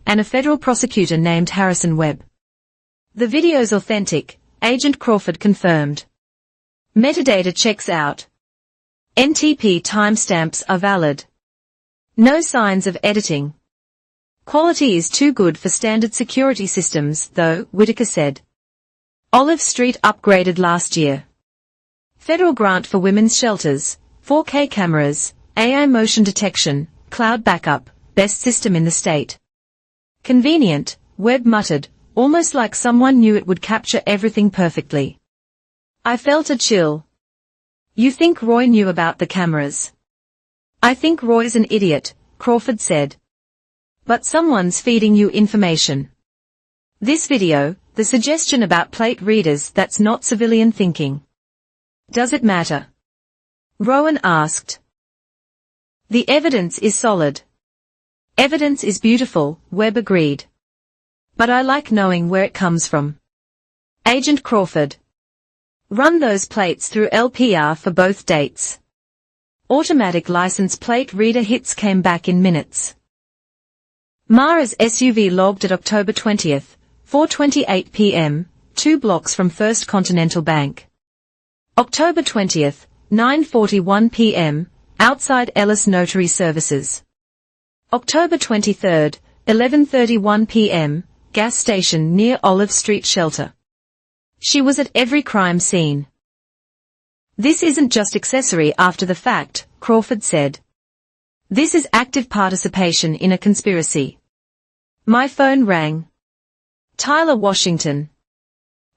and a federal prosecutor named Harrison Webb. The video's authentic, Agent Crawford confirmed. Metadata checks out. NTP timestamps are valid. No signs of editing. Quality is too good for standard security systems, though, Whitaker said. Olive Street upgraded last year. Federal grant for women's shelters, 4K cameras, AI motion detection, cloud backup, best system in the state. Convenient, Webb muttered, almost like someone knew it would capture everything perfectly. I felt a chill. You think Roy knew about the cameras? I think Roy's an idiot, Crawford said. But someone's feeding you information. This video, the suggestion about plate readers, that's not civilian thinking. Does it matter? Rowan asked. The evidence is solid. Evidence is beautiful, Webb agreed. But I like knowing where it comes from. Agent Crawford. Run those plates through LPR for both dates. Automatic license plate reader hits came back in minutes. Mara's SUV logged at October 20th, 4:28 p.m., 2 blocks from First Continental Bank. October 20th, 9:41 p.m., outside Ellis Notary Services. October 23rd, 11:31 p.m., gas station near Olive Street Shelter. She was at every crime scene. This isn't just accessory after the fact, Crawford said. This is active participation in a conspiracy. My phone rang. Tyler, Washington.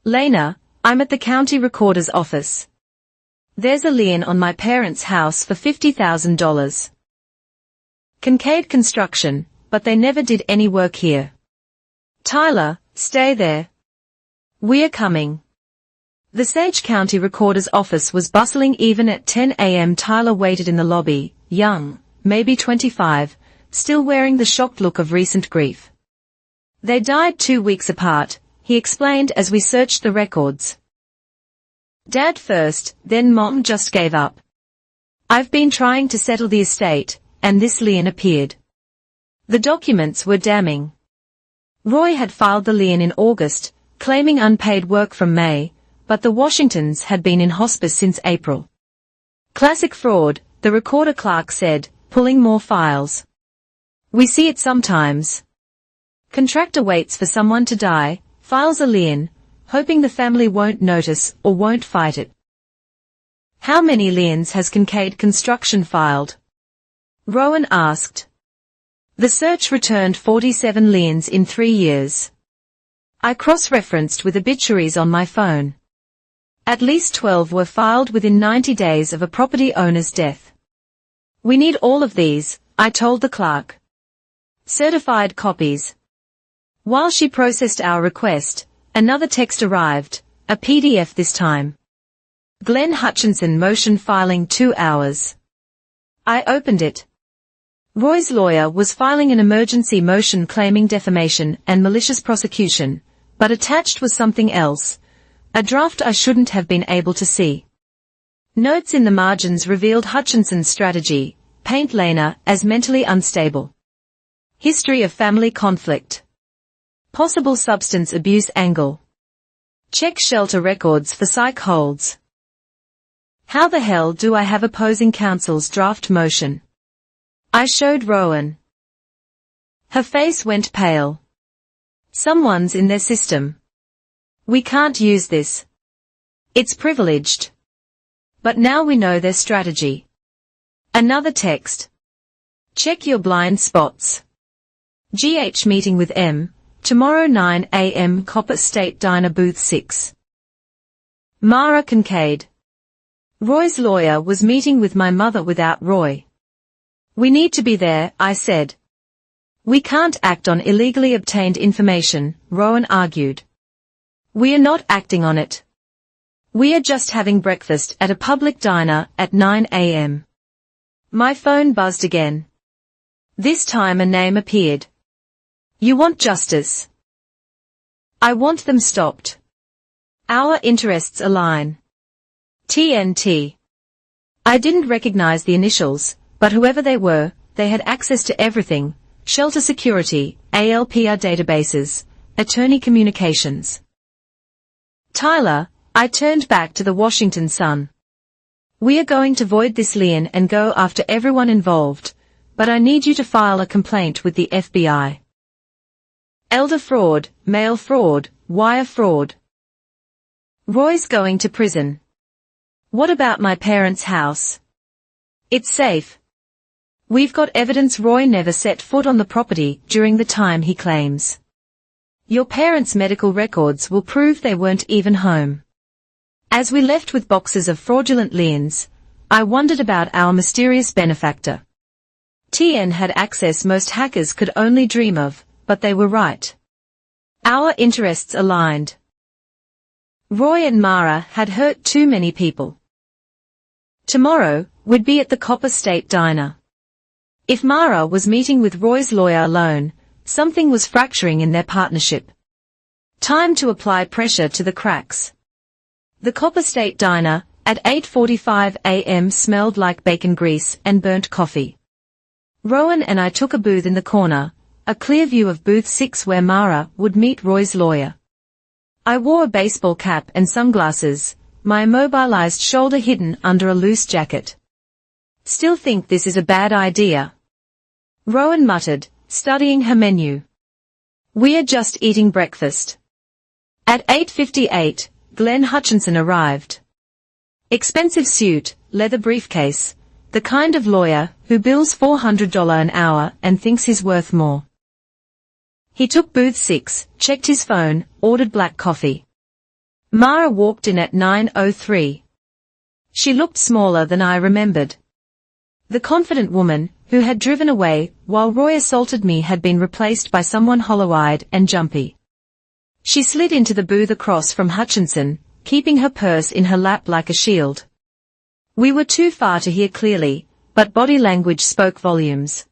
Lena, I'm at the county recorder's office. There's a lien on my parents' house for $50,000. Kincaid Construction, but they never did any work here. Tyler, stay there. We're coming. The Sage County Recorder's office was bustling even at 10 a.m. Tyler waited in the lobby, young, maybe 25, still wearing the shocked look of recent grief. They died 2 weeks apart, he explained as we searched the records. Dad first, then Mom just gave up. I've been trying to settle the estate, and this lien appeared. The documents were damning. Roy had filed the lien in August, claiming unpaid work from May, but the Washingtons had been in hospice since April. Classic fraud, the recorder clerk said, pulling more files. We see it sometimes. Contractor waits for someone to die, files a lien, hoping the family won't notice or won't fight it. How many liens has Kincaid Construction filed? Rowan asked. The search returned 47 liens in 3 years. I cross-referenced with obituaries on my phone. At least 12 were filed within 90 days of a property owner's death. We need all of these, I told the clerk. Certified copies. While she processed our request, another text arrived, a PDF this time. Glenn Hutchinson motion filing 2 hours. I opened it. Roy's lawyer was filing an emergency motion claiming defamation and malicious prosecution, but attached was something else, a draft I shouldn't have been able to see. Notes in the margins revealed Hutchinson's strategy, paint Lena as mentally unstable. History of family conflict. Possible substance abuse angle. Check shelter records for psych holds. How the hell do I have opposing counsel's draft motion? I showed Rowan. Her face went pale. Someone's in their system. We can't use this. It's privileged. But now we know their strategy. Another text. Check your blind spots. GH meeting with M, tomorrow 9 a.m. Copper State Diner Booth 6. Mara Kincaid. Roy's lawyer was meeting with my mother without Roy. We need to be there, I said. We can't act on illegally obtained information, Rowan argued. We are not acting on it. We are just having breakfast at a public diner at 9 a.m. My phone buzzed again. This time a name appeared. You want justice? I want them stopped. Our interests align. TNT. I didn't recognize the initials, but whoever they were, they had access to everything. Shelter security, ALPR databases, attorney communications. Tyler, I turned back to the Washington Sun. We are going to void this lien and go after everyone involved, but I need you to file a complaint with the FBI. Elder fraud, mail fraud, wire fraud. Roy's going to prison. What about my parents' house? It's safe. We've got evidence Roy never set foot on the property during the time he claims. Your parents' medical records will prove they weren't even home. As we left with boxes of fraudulent liens, I wondered about our mysterious benefactor. TN had access most hackers could only dream of, but they were right. Our interests aligned. Roy and Mara had hurt too many people. Tomorrow, we'd be at the Copper State Diner. If Mara was meeting with Roy's lawyer alone, something was fracturing in their partnership. Time to apply pressure to the cracks. The Copper State Diner, at 8:45 a.m. smelled like bacon grease and burnt coffee. Rowan and I took a booth in the corner, a clear view of booth 6 where Mara would meet Roy's lawyer. I wore a baseball cap and sunglasses, my immobilized shoulder hidden under a loose jacket. Still think this is a bad idea? Rowan muttered, studying her menu. We're just eating breakfast. At 8:58, Glenn Hutchinson arrived. Expensive suit, leather briefcase, the kind of lawyer who bills $400 an hour and thinks he's worth more. He took booth 6, checked his phone, ordered black coffee. Mara walked in at 9:03. She looked smaller than I remembered. The confident woman, who had driven away while Roy assaulted me, had been replaced by someone hollow-eyed and jumpy. She slid into the booth across from Hutchinson, keeping her purse in her lap like a shield. We were too far to hear clearly, but body language spoke volumes.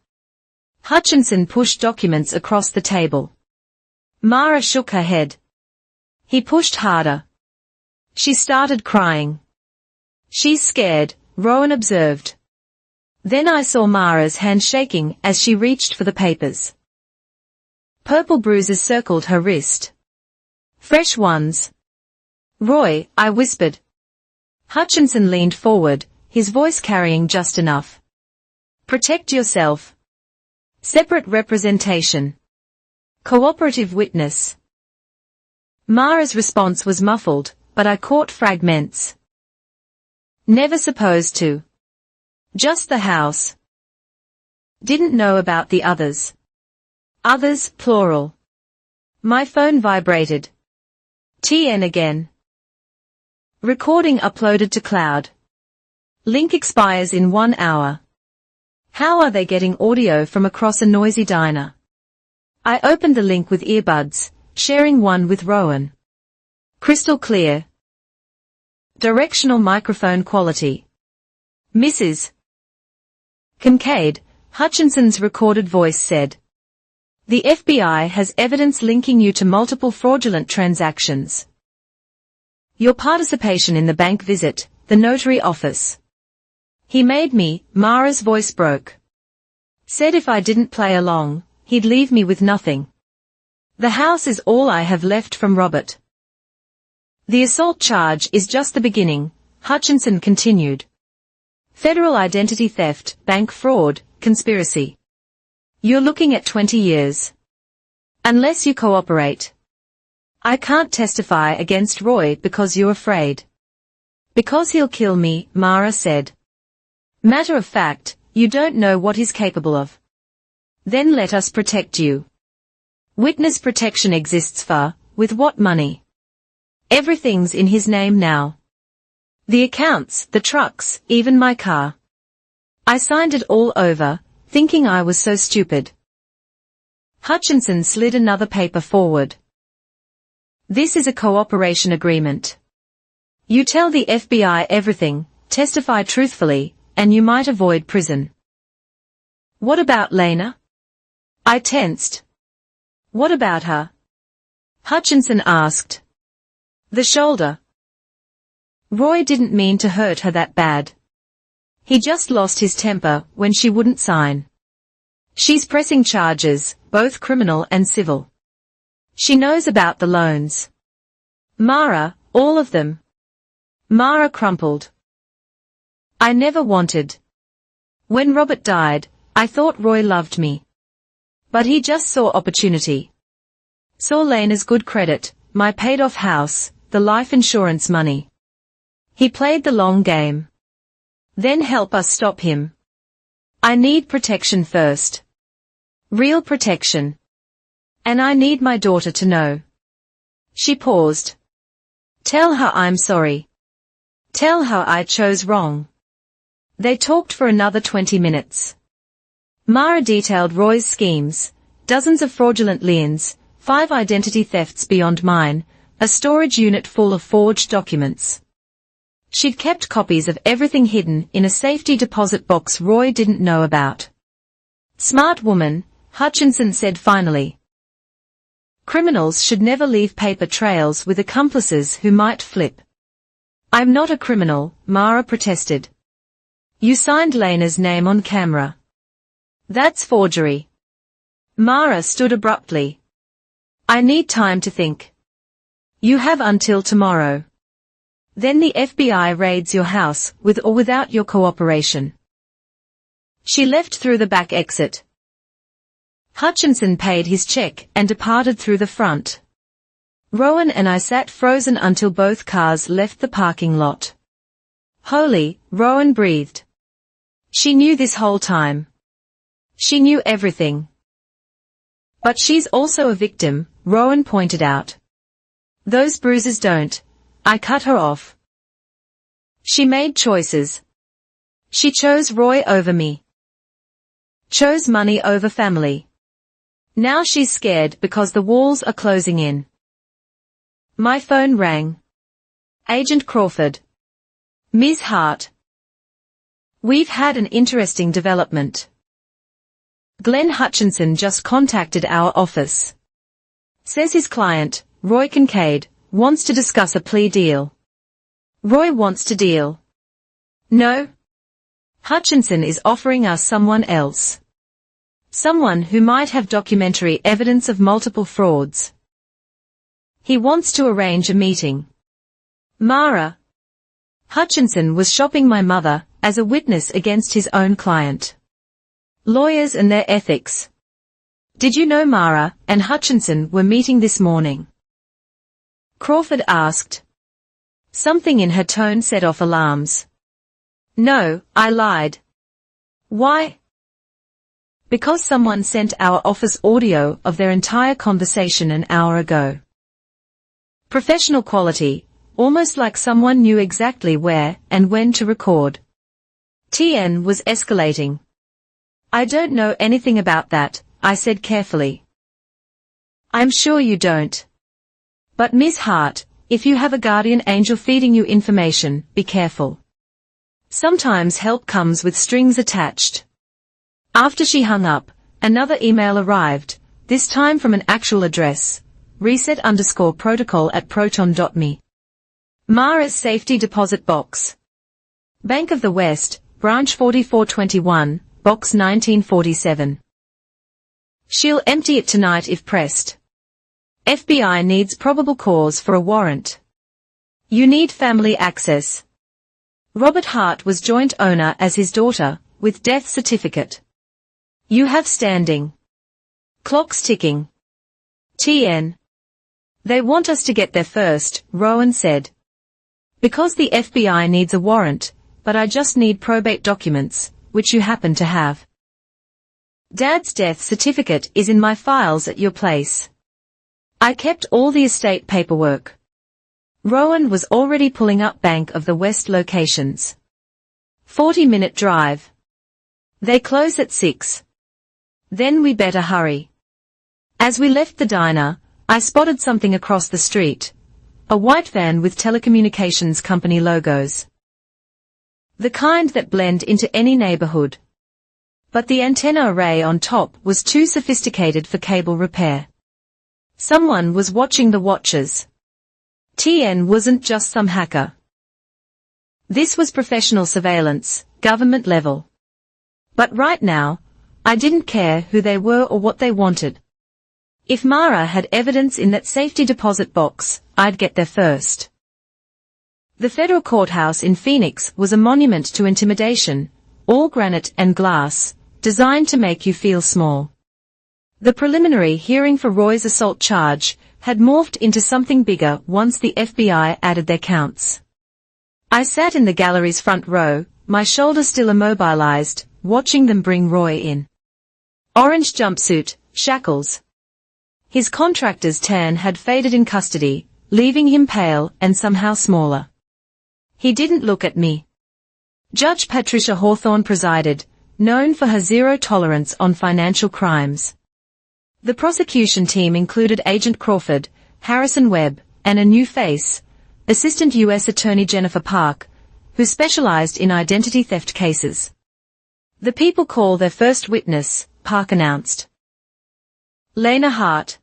Hutchinson pushed documents across the table. Mara shook her head. He pushed harder. She started crying. She's scared, Rowan observed. Then I saw Mara's hand shaking as she reached for the papers. Purple bruises circled her wrist. Fresh ones. Roy, I whispered. Hutchinson leaned forward, his voice carrying just enough. Protect yourself. Separate representation. Cooperative witness. Mara's response was muffled, but I caught fragments. Never supposed to. Just the house. Didn't know about the others. Others, plural. My phone vibrated. TN again. Recording uploaded to cloud. Link expires in 1 hour. How are they getting audio from across a noisy diner? I opened the link with earbuds, sharing one with Rowan. Crystal clear. Directional microphone quality. Mrs. Kincaid, Hutchinson's recorded voice said. The FBI has evidence linking you to multiple fraudulent transactions. Your participation in the bank visit, the notary office. He made me, Mara's voice broke. Said if I didn't play along, he'd leave me with nothing. The house is all I have left from Robert. The assault charge is just the beginning, Hutchinson continued. Federal identity theft, bank fraud, conspiracy. You're looking at 20 years. Unless you cooperate. I can't testify against Roy because you're afraid. Because he'll kill me, Mara said. Matter of fact, you don't know what he's capable of. Then let us protect you. Witness protection exists with what money? Everything's in his name now. The accounts, the trucks, even my car. I signed it all over, thinking I was so stupid. Hutchinson slid another paper forward. This is a cooperation agreement. You tell the FBI everything, testify truthfully, and you might avoid prison. What about Lena? I tensed. What about her? Hutchinson asked. The shoulder. Roy didn't mean to hurt her that bad. He just lost his temper when she wouldn't sign. She's pressing charges, both criminal and civil. She knows about the loans. Mara, all of them. Mara crumpled. I never wanted. When Robert died, I thought Roy loved me. But he just saw opportunity. Saw Lena's good credit, my paid-off house, the life insurance money. He played the long game. Then help us stop him. I need protection first. Real protection. And I need my daughter to know. She paused. Tell her I'm sorry. Tell her I chose wrong. They talked for another 20 minutes. Mara detailed Roy's schemes, dozens of fraudulent liens, 5 identity thefts beyond mine, a storage unit full of forged documents. She'd kept copies of everything hidden in a safety deposit box Roy didn't know about. Smart woman, Hutchinson said finally. Criminals should never leave paper trails with accomplices who might flip. I'm not a criminal, Mara protested. You signed Lena's name on camera. That's forgery. Mara stood abruptly. I need time to think. You have until tomorrow. Then the FBI raids your house with or without your cooperation. She left through the back exit. Hutchinson paid his check and departed through the front. Rowan and I sat frozen until both cars left the parking lot. Holy, Rowan breathed. She knew this whole time. She knew everything. But she's also a victim, Rowan pointed out. Those bruises don't. I cut her off. She made choices. She chose Roy over me. Chose money over family. Now she's scared because the walls are closing in. My phone rang. Agent Crawford. Ms. Hart. We've had an interesting development. Glenn Hutchinson just contacted our office. Says his client, Roy Kincaid, wants to discuss a plea deal. Roy wants to deal. No. Hutchinson is offering us someone else. Someone who might have documentary evidence of multiple frauds. He wants to arrange a meeting. Mara. Hutchinson was shopping my mother as a witness against his own client. Lawyers and their ethics. Did you know Mara and Hutchinson were meeting this morning? Crawford asked. Something in her tone set off alarms. No, I lied. Why? Because someone sent our office audio of their entire conversation an hour ago. Professional quality, almost like someone knew exactly where and when to record. TN was escalating. I don't know anything about that, I said carefully. I'm sure you don't. But Ms. Hart, if you have a guardian angel feeding you information, be careful. Sometimes help comes with strings attached. After she hung up, another email arrived, this time from an actual address, reset_protocol@proton.me. Mara's safety deposit box. Bank of the West, branch 4421, box 1947. She'll empty it tonight if pressed. FBI needs probable cause for a warrant. You need family access. Robert Hart was joint owner as his daughter, with death certificate. You have standing. Clock's ticking. TN. They want us to get there first, Rowan said. Because the FBI needs a warrant, but I just need probate documents, which you happen to have. Dad's death certificate is in my files at your place. I kept all the estate paperwork. Rowan was already pulling up Bank of the West locations. 40-minute drive. They close at 6. Then we better hurry. As we left the diner, I spotted something across the street. A white van with telecommunications company logos. The kind that blend into any neighborhood. But the antenna array on top was too sophisticated for cable repair. Someone was watching the watchers. TN wasn't just some hacker. This was professional surveillance, government level. But right now, I didn't care who they were or what they wanted. If Mara had evidence in that safety deposit box, I'd get there first. The federal courthouse in Phoenix was a monument to intimidation, all granite and glass, designed to make you feel small. The preliminary hearing for Roy's assault charge had morphed into something bigger once the FBI added their counts. I sat in the gallery's front row, my shoulder still immobilized, watching them bring Roy in. Orange jumpsuit, shackles. His contractor's tan had faded in custody, leaving him pale and somehow smaller. He didn't look at me. Judge Patricia Hawthorne presided, known for her zero tolerance on financial crimes. The prosecution team included Agent Crawford, Harrison Webb, and a new face, Assistant U.S. Attorney Jennifer Park, who specialized in identity theft cases. The people call their first witness, Park announced. Lena Hart.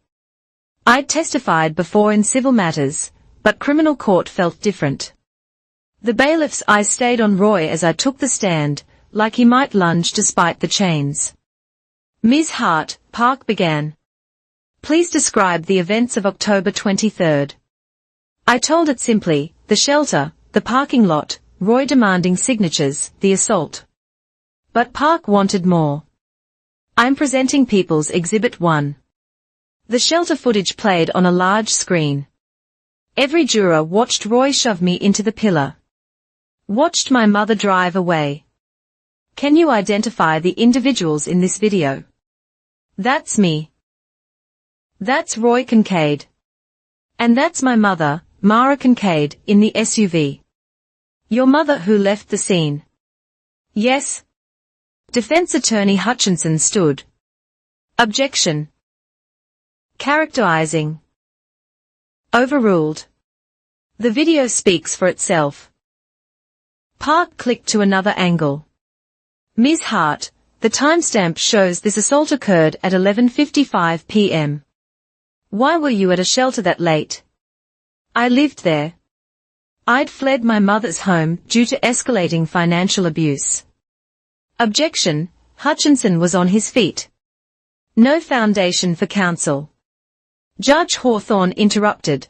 I'd testified before in civil matters, but criminal court felt different. The bailiff's eyes stayed on Roy as I took the stand, like he might lunge despite the chains. Ms. Hart, Park began. Please describe the events of October 23rd. I told it simply, the shelter, the parking lot, Roy demanding signatures, the assault. But Park wanted more. I'm presenting People's Exhibit 1. The shelter footage played on a large screen. Every juror watched Roy shove me into the pillar. Watched my mother drive away. Can you identify the individuals in this video? That's me. That's Roy Kincaid. And that's my mother, Mara Kincaid, in the SUV. Your mother who left the scene. Yes. Defense attorney Hutchinson stood. Objection. Characterizing. Overruled. The video speaks for itself. Park clicked to another angle. Ms. Hart, the timestamp shows this assault occurred at 11:55 p.m. Why were you at a shelter that late? I lived there. I'd fled my mother's home due to escalating financial abuse. Objection, Hutchinson was on his feet. No foundation for counsel. Judge Hawthorne interrupted.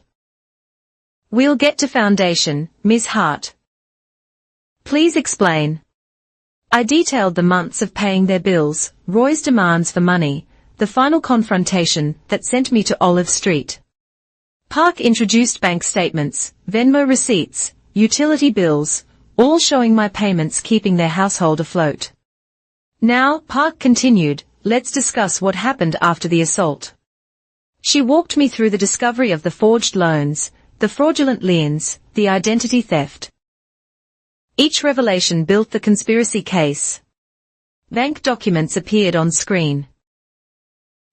We'll get to foundation, Ms. Hart. Please explain. I detailed the months of paying their bills, Roy's demands for money, the final confrontation that sent me to Olive Street. Park introduced bank statements, Venmo receipts, utility bills, all showing my payments keeping their household afloat. Now, Park continued, let's discuss what happened after the assault. She walked me through the discovery of the forged loans, the fraudulent liens, the identity theft. Each revelation built the conspiracy case. Bank documents appeared on screen.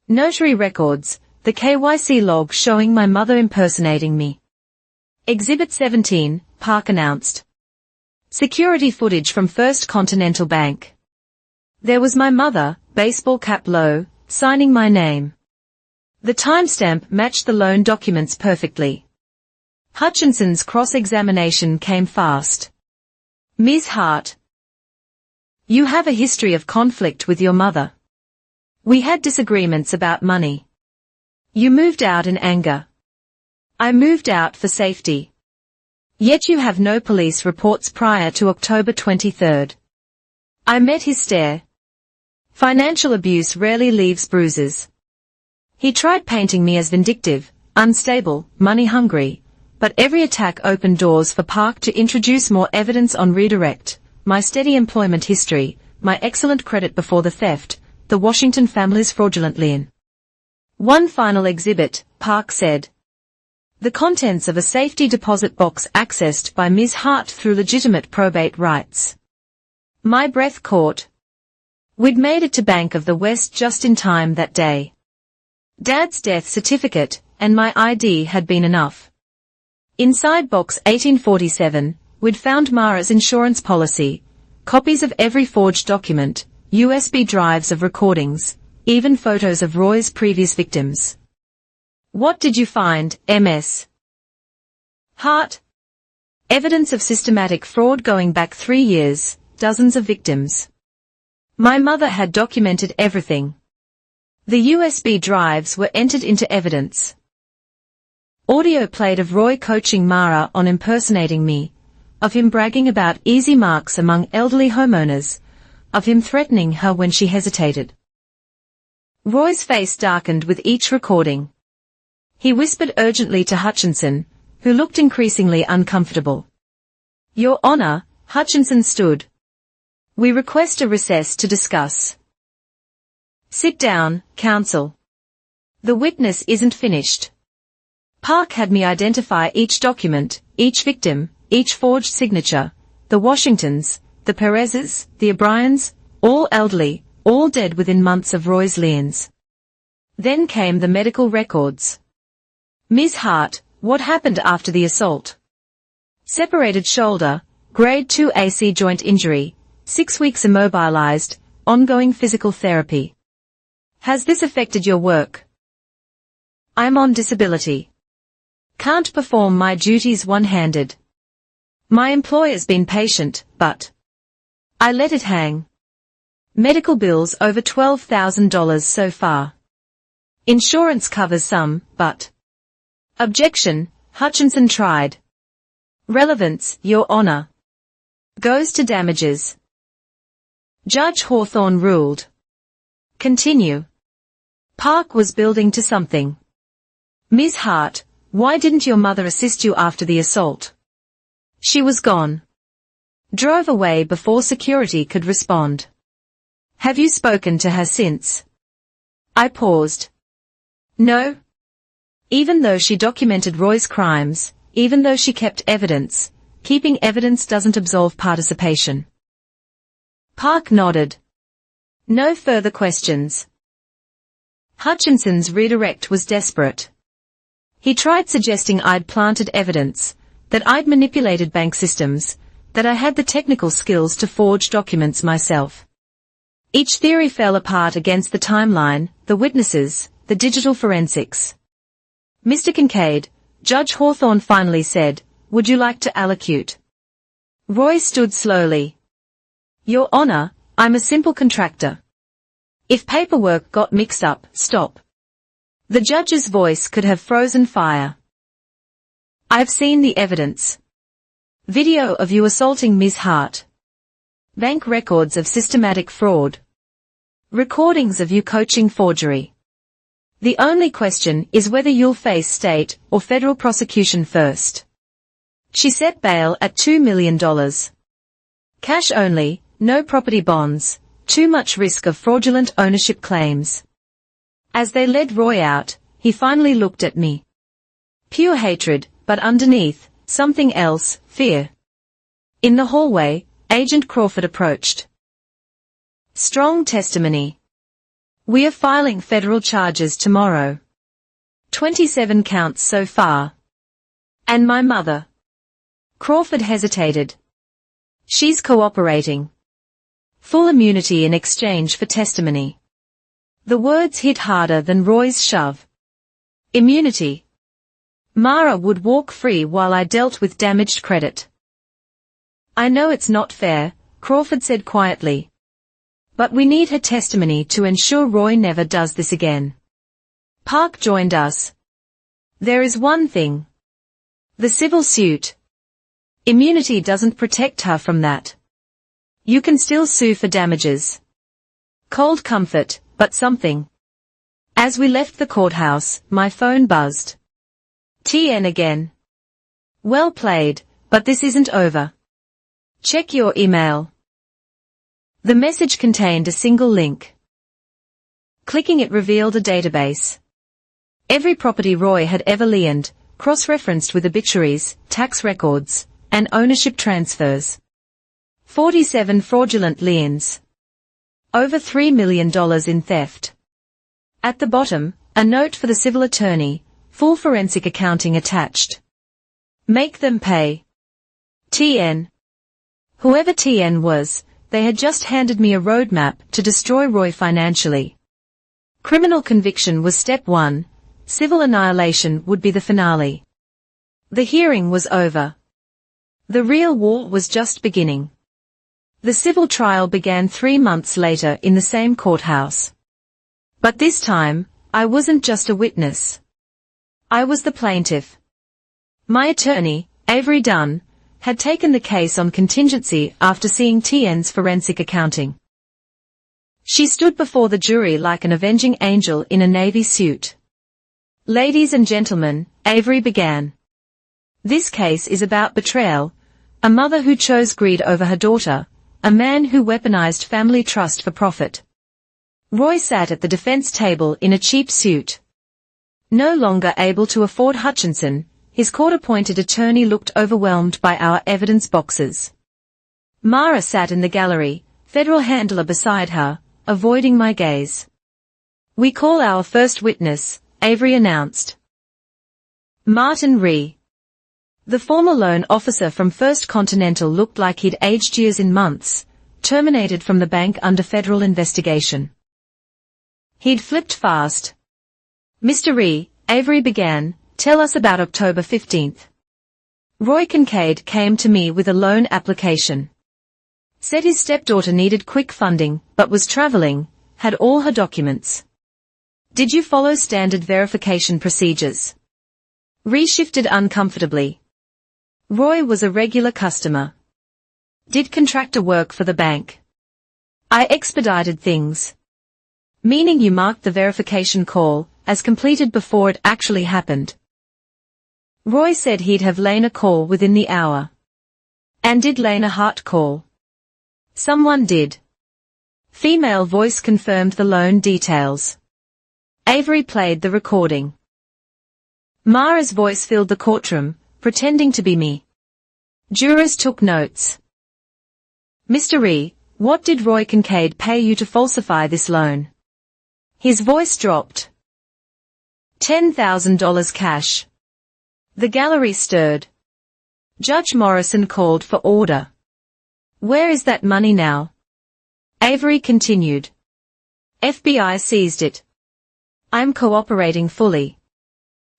Notary records, the KYC log showing my mother impersonating me. Exhibit 17, Park announced. Security footage from First Continental Bank. There was my mother, baseball cap low, signing my name. The timestamp matched the loan documents perfectly. Hutchinson's cross-examination came fast. Ms. Hart. You have a history of conflict with your mother. We had disagreements about money. You moved out in anger. I moved out for safety. Yet you have no police reports prior to October 23rd. I met his stare. Financial abuse rarely leaves bruises. He tried painting me as vindictive, unstable, money-hungry, but every attack opened doors for Park to introduce more evidence on redirect, my steady employment history, my excellent credit before the theft, the Washington family's fraudulent lien. One final exhibit, Park said. The contents of a safety deposit box accessed by Ms. Hart through legitimate probate rights. My breath caught. We'd made it to Bank of the West just in time that day. Dad's death certificate and my ID had been enough. Inside box 1847, we'd found Mara's insurance policy, copies of every forged document, USB drives of recordings, even photos of Roy's previous victims. What did you find, Ms. Hart? Evidence of systematic fraud going back 3 years, dozens of victims. My mother had documented everything. The USB drives were entered into evidence. Audio played of Roy coaching Mara on impersonating me, of him bragging about easy marks among elderly homeowners, of him threatening her when she hesitated. Roy's face darkened with each recording. He whispered urgently to Hutchinson, who looked increasingly uncomfortable. Your Honor, Hutchinson stood. We request a recess to discuss. Sit down, counsel. The witness isn't finished. Park had me identify each document, each victim, each forged signature, the Washingtons, the Perezes, the O'Briens, all elderly, all dead within months of Roy's liens. Then came the medical records. Ms. Hart, what happened after the assault? Separated shoulder, grade 2 AC joint injury, 6 weeks immobilized, ongoing physical therapy. Has this affected your work? I'm on disability. Can't perform my duties one-handed. My employer's been patient, but I let it hang. Medical bills over $12,000 so far. Insurance covers some, but objection, Hutchinson tried. Relevance, Your Honor. Goes to damages. Judge Hawthorne ruled. Continue. Park was building to something. Ms. Hart, why didn't your mother assist you after the assault? She was gone. Drove away before security could respond. Have you spoken to her since? I paused. No. Even though she documented Roy's crimes, even though she kept evidence, keeping evidence doesn't absolve participation. Park nodded. No further questions. Hutchinson's redirect was desperate. He tried suggesting I'd planted evidence, that I'd manipulated bank systems, that I had the technical skills to forge documents myself. Each theory fell apart against the timeline, the witnesses, the digital forensics. Mr. Kincaid, Judge Hawthorne finally said, would you like to allocute? Roy stood slowly. Your Honor, I'm a simple contractor. If paperwork got mixed up, stop. The judge's voice could have frozen fire. I've seen the evidence. Video of you assaulting Ms. Hart. Bank records of systematic fraud. Recordings of you coaching forgery. The only question is whether you'll face state or federal prosecution first. She set bail at $2 million. Cash only, no property bonds, too much risk of fraudulent ownership claims. As they led Roy out, he finally looked at me. Pure hatred, but underneath, something else, fear. In the hallway, Agent Crawford approached. Strong testimony. We are filing federal charges tomorrow. 27 counts so far. And my mother. Crawford hesitated. She's cooperating. Full immunity in exchange for testimony. The words hit harder than Roy's shove. Immunity. Mara would walk free while I dealt with damaged credit. I know it's not fair, Crawford said quietly. But we need her testimony to ensure Roy never does this again. Park joined us. There is one thing. The civil suit. Immunity doesn't protect her from that. You can still sue for damages. Cold comfort, but something. As we left the courthouse, my phone buzzed. TN again. Well played, but this isn't over. Check your email. The message contained a single link. Clicking it revealed a database. Every property Roy had ever liened, cross-referenced with obituaries, tax records, and ownership transfers. 47 fraudulent liens. Over $3 million in theft. At the bottom, a note for the civil attorney, full forensic accounting attached. Make them pay. TN. Whoever TN was, they had just handed me a roadmap to destroy Roy financially. Criminal conviction was step 1, civil annihilation would be the finale. The hearing was over. The real war was just beginning. The civil trial began 3 months later in the same courthouse. But this time, I wasn't just a witness. I was the plaintiff. My attorney, Avery Dunn, had taken the case on contingency after seeing TN's forensic accounting. She stood before the jury like an avenging angel in a navy suit. Ladies and gentlemen, Avery began. This case is about betrayal, a mother who chose greed over her daughter, a man who weaponized family trust for profit. Roy sat at the defense table in a cheap suit. No longer able to afford Hutchinson, his court-appointed attorney looked overwhelmed by our evidence boxes. Mara sat in the gallery, federal handler beside her, avoiding my gaze. We call our first witness, Avery announced. Martin Rhee. The former loan officer from First Continental looked like he'd aged years in months, terminated from the bank under federal investigation. He'd flipped fast. Mr. Rhee, Avery began, "Tell us about October 15th. Roy Kincaid came to me with a loan application. Said his stepdaughter needed quick funding, but was traveling, had all her documents. Did you follow standard verification procedures?" Ree shifted uncomfortably. Roy was a regular customer. Did contractor work for the bank? I expedited things. Meaning you marked the verification call as completed before it actually happened. Roy said he'd have Lane a call within the hour. And did Lane a heart call? Someone did. Female voice confirmed the loan details. Avery played the recording. Mara's voice filled the courtroom, pretending to be me. Jurors took notes. "Mr. Ree, what did Roy Kincaid pay you to falsify this loan?" His voice dropped. $10,000 cash. The gallery stirred. Judge Morrison called for order. "Where is that money now?" Avery continued. "FBI seized it. I'm cooperating fully."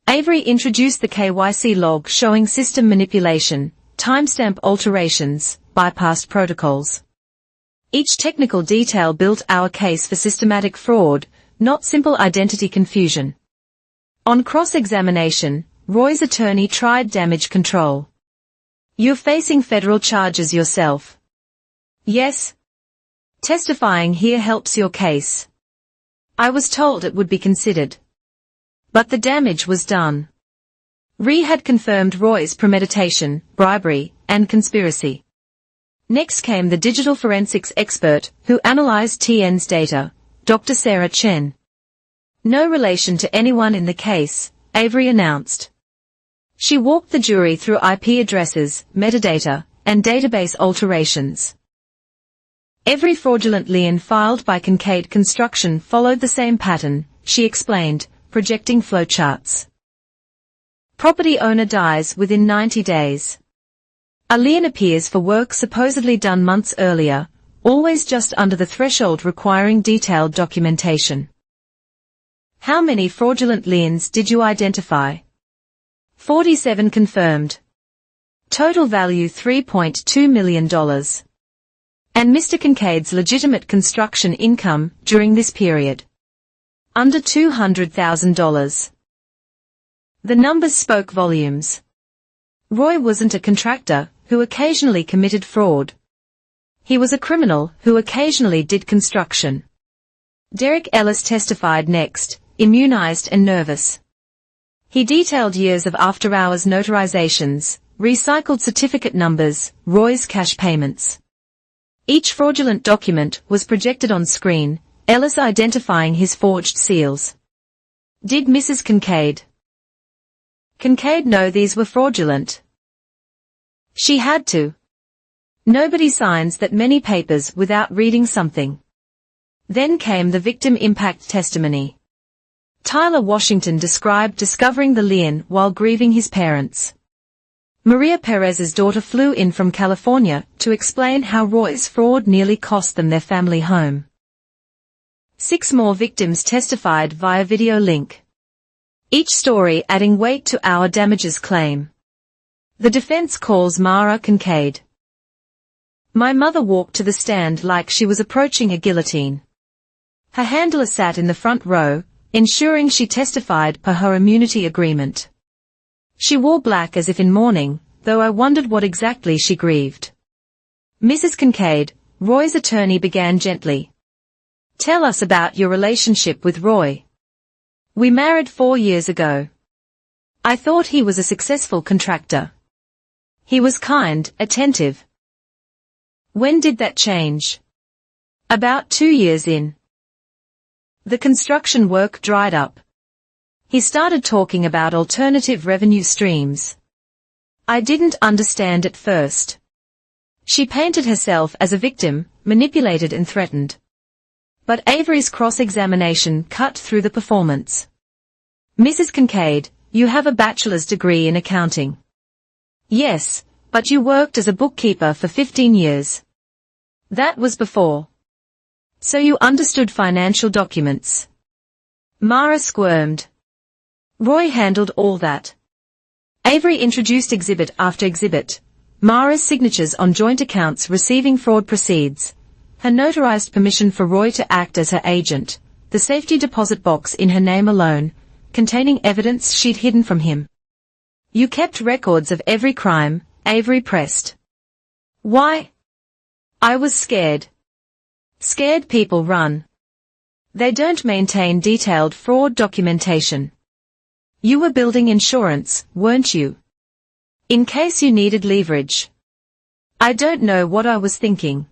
Avery introduced the KYC log showing system manipulation, timestamp alterations, bypassed protocols. Each technical detail built our case for systematic fraud, not simple identity confusion. On cross-examination, Roy's attorney tried damage control. "You're facing federal charges yourself." "Yes. Testifying here helps your case. I was told it would be considered. But the damage was done." Ree had confirmed Roy's premeditation, bribery, and conspiracy. Next came the digital forensics expert who analyzed TN's data, Dr. Sarah Chen. "No relation to anyone in the case," Avery announced. She walked the jury through IP addresses, metadata, and database alterations. Every fraudulent lien filed by Kincaid Construction followed the same pattern, she explained, projecting flowcharts. Property owner dies within 90 days. A lien appears for work supposedly done months earlier, always just under the threshold requiring detailed documentation. "How many fraudulent liens did you identify?" 47 confirmed. Total value $3.2 million. And Mr. Kincaid's legitimate construction income during this period? Under $200,000. The numbers spoke volumes. Roy wasn't a contractor who occasionally committed fraud. He was a criminal who occasionally did construction. Derek Ellis testified next, immunized and nervous. He detailed years of after-hours notarizations, recycled certificate numbers, Roy's cash payments. Each fraudulent document was projected on screen, Ellis identifying his forged seals. Did Mrs. Kincaid know these were fraudulent? She had to. Nobody signs that many papers without reading something. Then came the victim impact testimony. Tyler Washington described discovering the lien while grieving his parents. Maria Perez's daughter flew in from California to explain how Roy's fraud nearly cost them their family home. 6 more victims testified via video link. Each story adding weight to our damages claim. The defense calls Mara Kincaid. "My mother walked to the stand like she was approaching a guillotine. Her handler sat in the front row, ensuring she testified per her immunity agreement. She wore black as if in mourning, though I wondered what exactly she grieved." Mrs. Kincaid, Roy's attorney began gently. "Tell us about your relationship with Roy." "We married 4 years ago. I thought he was a successful contractor. He was kind, attentive." "When did that change?" "About 2 years in. The construction work dried up. He started talking about alternative revenue streams. I didn't understand at first. She painted herself as a victim, manipulated and threatened. But Avery's cross-examination cut through the performance. "Mrs. Kincaid, you have a bachelor's degree in accounting." "Yes, but you worked as a bookkeeper for 15 years. That was before. So you understood financial documents." Mara squirmed. Roy handled all that. Avery introduced exhibit after exhibit. Mara's signatures on joint accounts receiving fraud proceeds. Her notarized permission for Roy to act as her agent. The safety deposit box in her name alone, containing evidence she'd hidden from him. You kept records of every crime, Avery pressed. Why? I was scared. Scared people run. They don't maintain detailed fraud documentation. You were building insurance, weren't you? In case you needed leverage. I don't know what I was thinking.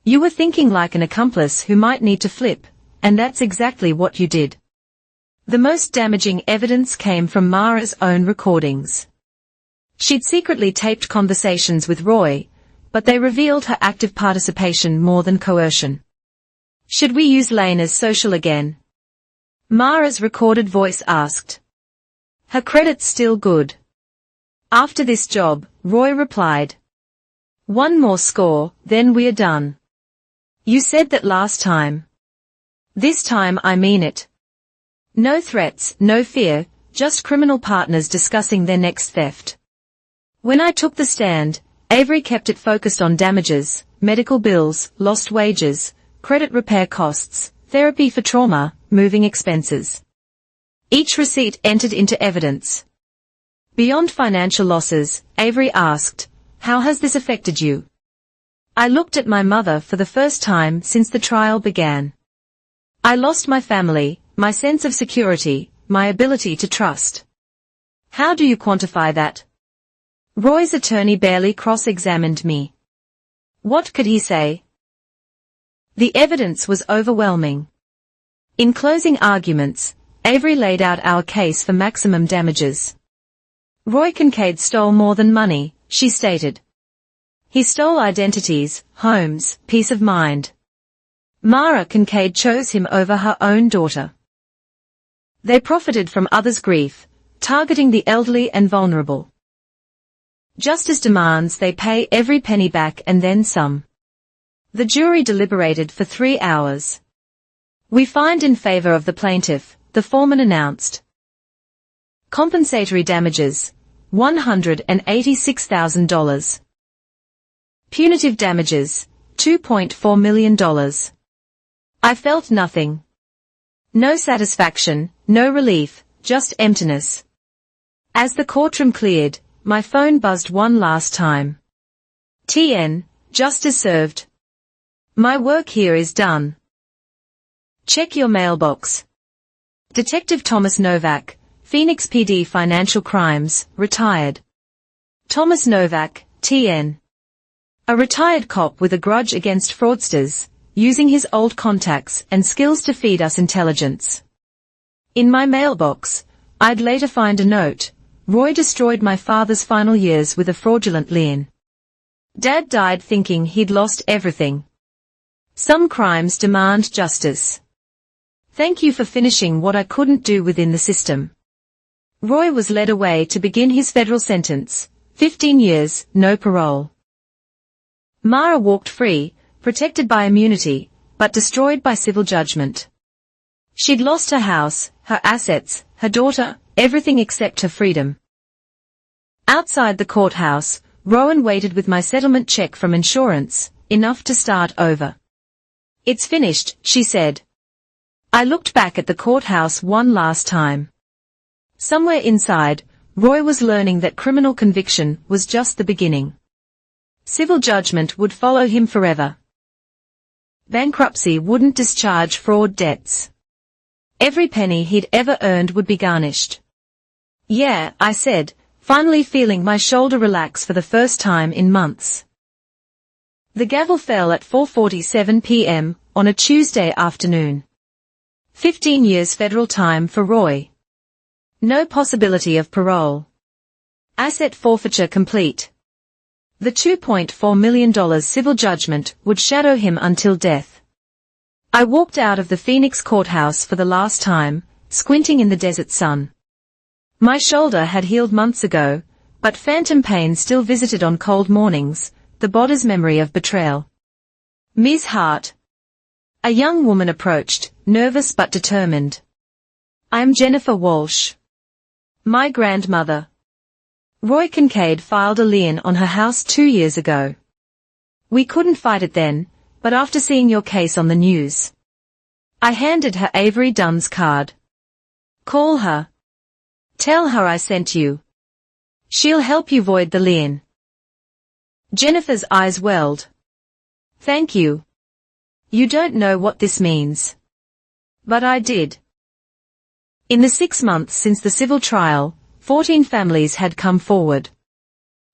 You were thinking like an accomplice who might need to flip, and that's exactly what you did. The most damaging evidence came from Mara's own recordings. She'd secretly taped conversations with Roy, but they revealed her active participation more than coercion. Should we use Lane as social again? Mara's recorded voice asked. Her credit's still good. After this job, Roy replied. One more score, then we're done. You said that last time. This time I mean it. No threats, no fear, just criminal partners discussing their next theft. When I took the stand, Avery kept it focused on damages, medical bills, lost wages, credit repair costs, therapy for trauma, moving expenses. Each receipt entered into evidence. Beyond financial losses, Avery asked, how has this affected you? I looked at my mother for the first time since the trial began. I lost my family, my sense of security, my ability to trust. How do you quantify that? Roy's attorney barely cross-examined me. What could he say? The evidence was overwhelming. In closing arguments, Avery laid out our case for maximum damages. Roy Kincaid stole more than money, she stated. He stole identities, homes, peace of mind. Mara Kincaid chose him over her own daughter. They profited from others' grief, targeting the elderly and vulnerable. Justice demands they pay every penny back and then some. The jury deliberated for 3 hours. We find in favor of the plaintiff, the foreman announced. Compensatory damages, $186,000. Punitive damages, $2.4 million. I felt nothing. No satisfaction, no relief, just emptiness. As the courtroom cleared, my phone buzzed one last time. TN, justice served. My work here is done. Check your mailbox. Detective Thomas Novak, Phoenix PD Financial Crimes, retired. Thomas Novak, TN. A retired cop with a grudge against fraudsters, using his old contacts and skills to feed us intelligence. In my mailbox, I'd later find a note. Roy destroyed my father's final years with a fraudulent lien. Dad died thinking he'd lost everything. Some crimes demand justice. Thank you for finishing what I couldn't do within the system. Roy was led away to begin his federal sentence, 15 years, no parole. Mara walked free, protected by immunity, but destroyed by civil judgment. She'd lost her house, her assets, her daughter, everything except her freedom. Outside the courthouse, Rowan waited with my settlement check from insurance, enough to start over. It's finished, she said. I looked back at the courthouse one last time. Somewhere inside, Roy was learning that criminal conviction was just the beginning. Civil judgment would follow him forever. Bankruptcy wouldn't discharge fraud debts. Every penny he'd ever earned would be garnished. Yeah, I said, finally feeling my shoulder relax for the first time in months. The gavel fell at 4:47 p.m. on a Tuesday afternoon. 15 years federal time for Roy. No possibility of parole. Asset forfeiture complete. The $2.4 million civil judgment would shadow him until death. I walked out of the Phoenix courthouse for the last time, squinting in the desert sun. My shoulder had healed months ago, but phantom pain still visited on cold mornings, the body's memory of betrayal. Ms. Hart. A young woman approached, nervous but determined. I'm Jennifer Walsh. My grandmother. Roy Kincaid filed a lien on her house 2 years ago. We couldn't fight it then, but after seeing your case on the news. I handed her Avery Dunn's card. Call her. Tell her I sent you. She'll help you void the lien. Jennifer's eyes welled. Thank you. You don't know what this means. But I did. In the 6 months since the civil trial, 14 families had come forward.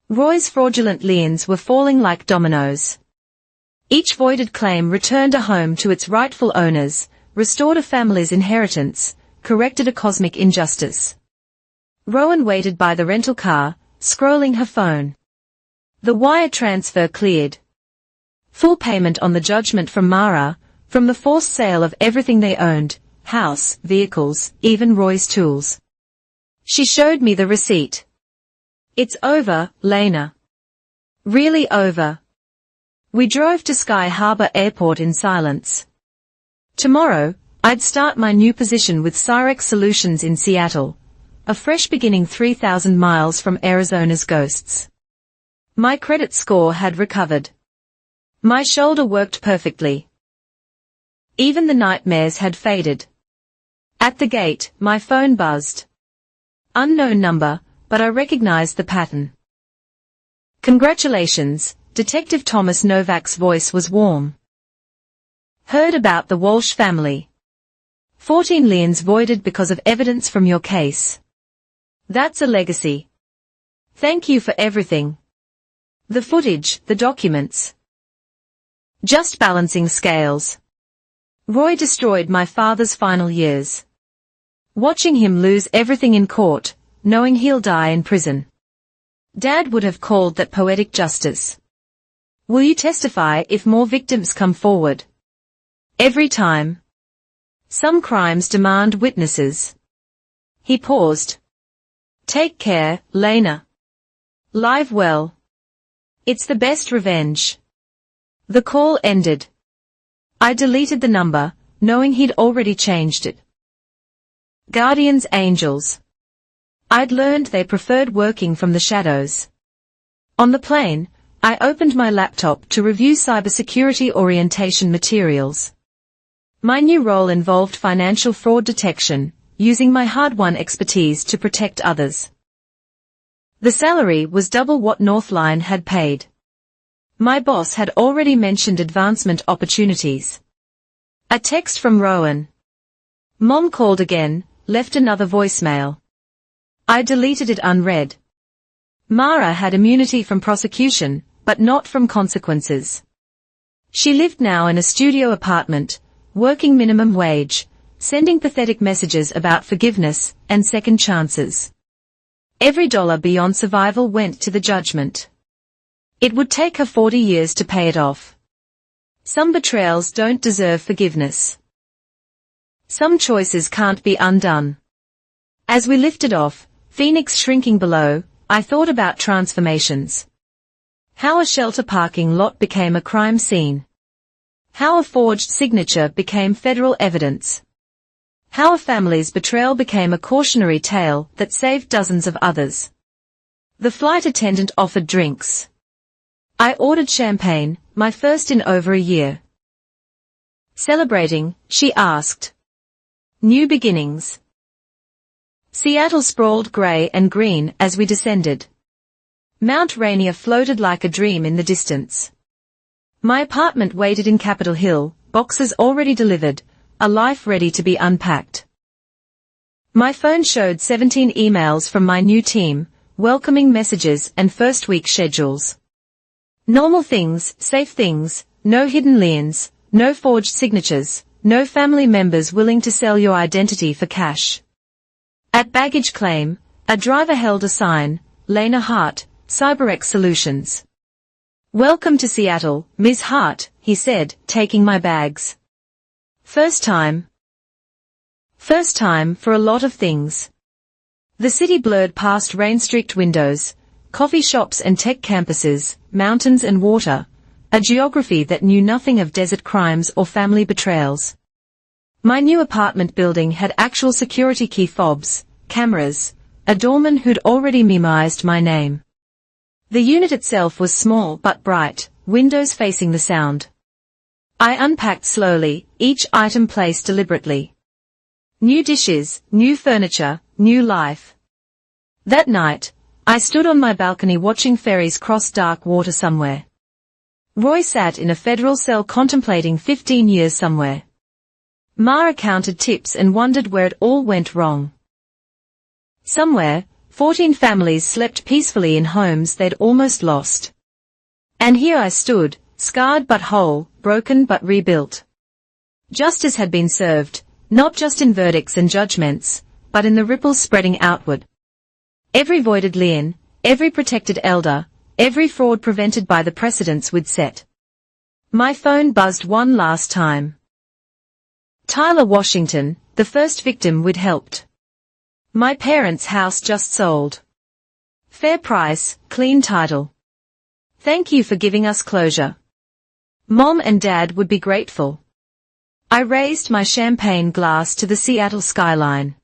Roy's fraudulent liens were falling like dominoes. Each voided claim returned a home to its rightful owners, restored a family's inheritance, corrected a cosmic injustice. Rowan waited by the rental car, scrolling her phone. The wire transfer cleared. Full payment on the judgment from Mara, from the forced sale of everything they owned, house, vehicles, even Roy's tools. She showed me the receipt. It's over, Lena. Really over. We drove to Sky Harbor Airport in silence. Tomorrow, I'd start my new position with Cyrex Solutions in Seattle, a fresh beginning 3,000 miles from Arizona's ghosts. My credit score had recovered. My shoulder worked perfectly. Even the nightmares had faded. At the gate, my phone buzzed. Unknown number, but I recognized the pattern. Congratulations, Detective Thomas Novak's voice was warm. Heard about the Walsh family. 14 liens voided because of evidence from your case. That's a legacy. Thank you for everything. The footage, the documents. Just balancing scales. Roy destroyed my father's final years. Watching him lose everything in court, knowing he'll die in prison. Dad would have called that poetic justice. Will you testify if more victims come forward? Every time. Some crimes demand witnesses. He paused. Take care, Lena. Live well. It's the best revenge. The call ended. I deleted the number, knowing he'd already changed it. Guardians Angels. I'd learned they preferred working from the shadows. On the plane, I opened my laptop to review cybersecurity orientation materials. My new role involved financial fraud detection, using my hard-won expertise to protect others. The salary was double what Northline had paid. My boss had already mentioned advancement opportunities. A text from Rowan. Mom called again, left another voicemail. I deleted it unread. Mara had immunity from prosecution, but not from consequences. She lived now in a studio apartment, working minimum wage, sending pathetic messages about forgiveness and second chances. Every dollar beyond survival went to the judgment. It would take her 40 years to pay it off. Some betrayals don't deserve forgiveness. Some choices can't be undone. As we lifted off, Phoenix shrinking below, I thought about transformations. How a shelter parking lot became a crime scene. How a forged signature became federal evidence. How a family's betrayal became a cautionary tale that saved dozens of others. The flight attendant offered drinks. I ordered champagne, my first in over a year. Celebrating, she asked. New beginnings. Seattle sprawled gray and green as we descended. Mount Rainier floated like a dream in the distance. My apartment waited in Capitol Hill, boxes already delivered, a life ready to be unpacked. My phone showed 17 emails from my new team, welcoming messages and first week schedules. Normal things, safe things, no hidden liens, no forged signatures, no family members willing to sell your identity for cash. At baggage claim, a driver held a sign, Lena Hart, CyberX Solutions. Welcome to Seattle, Ms. Hart, he said, taking my bags. First time for a lot of things. The city blurred past rain-streaked windows, coffee shops and tech campuses, mountains and water, a geography that knew nothing of desert crimes or family betrayals. My new apartment building had actual security key fobs, cameras, a doorman who'd already memorized my name. The unit itself was small but bright, windows facing the sound. I unpacked slowly, each item placed deliberately. New dishes, new furniture, new life. That night, I stood on my balcony watching ferries cross dark water somewhere. Roy sat in a federal cell contemplating 15 years somewhere. Mara counted tips and wondered where it all went wrong. Somewhere, 14 families slept peacefully in homes they'd almost lost. And here I stood, scarred but whole, broken but rebuilt. Justice had been served, not just in verdicts and judgments, but in the ripples spreading outward. Every voided lien, every protected elder, every fraud prevented by the precedents we'd set. My phone buzzed one last time. Tyler Washington, the first victim we'd helped. My parents' house just sold. Fair price, clean title. Thank you for giving us closure. Mom and Dad would be grateful. I raised my champagne glass to the Seattle skyline.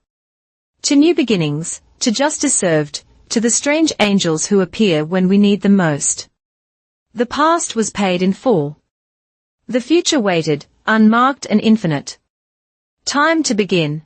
To new beginnings, to justice served, to the strange angels who appear when we need them most. The past was paid in full. The future waited, unmarked and infinite. Time to begin.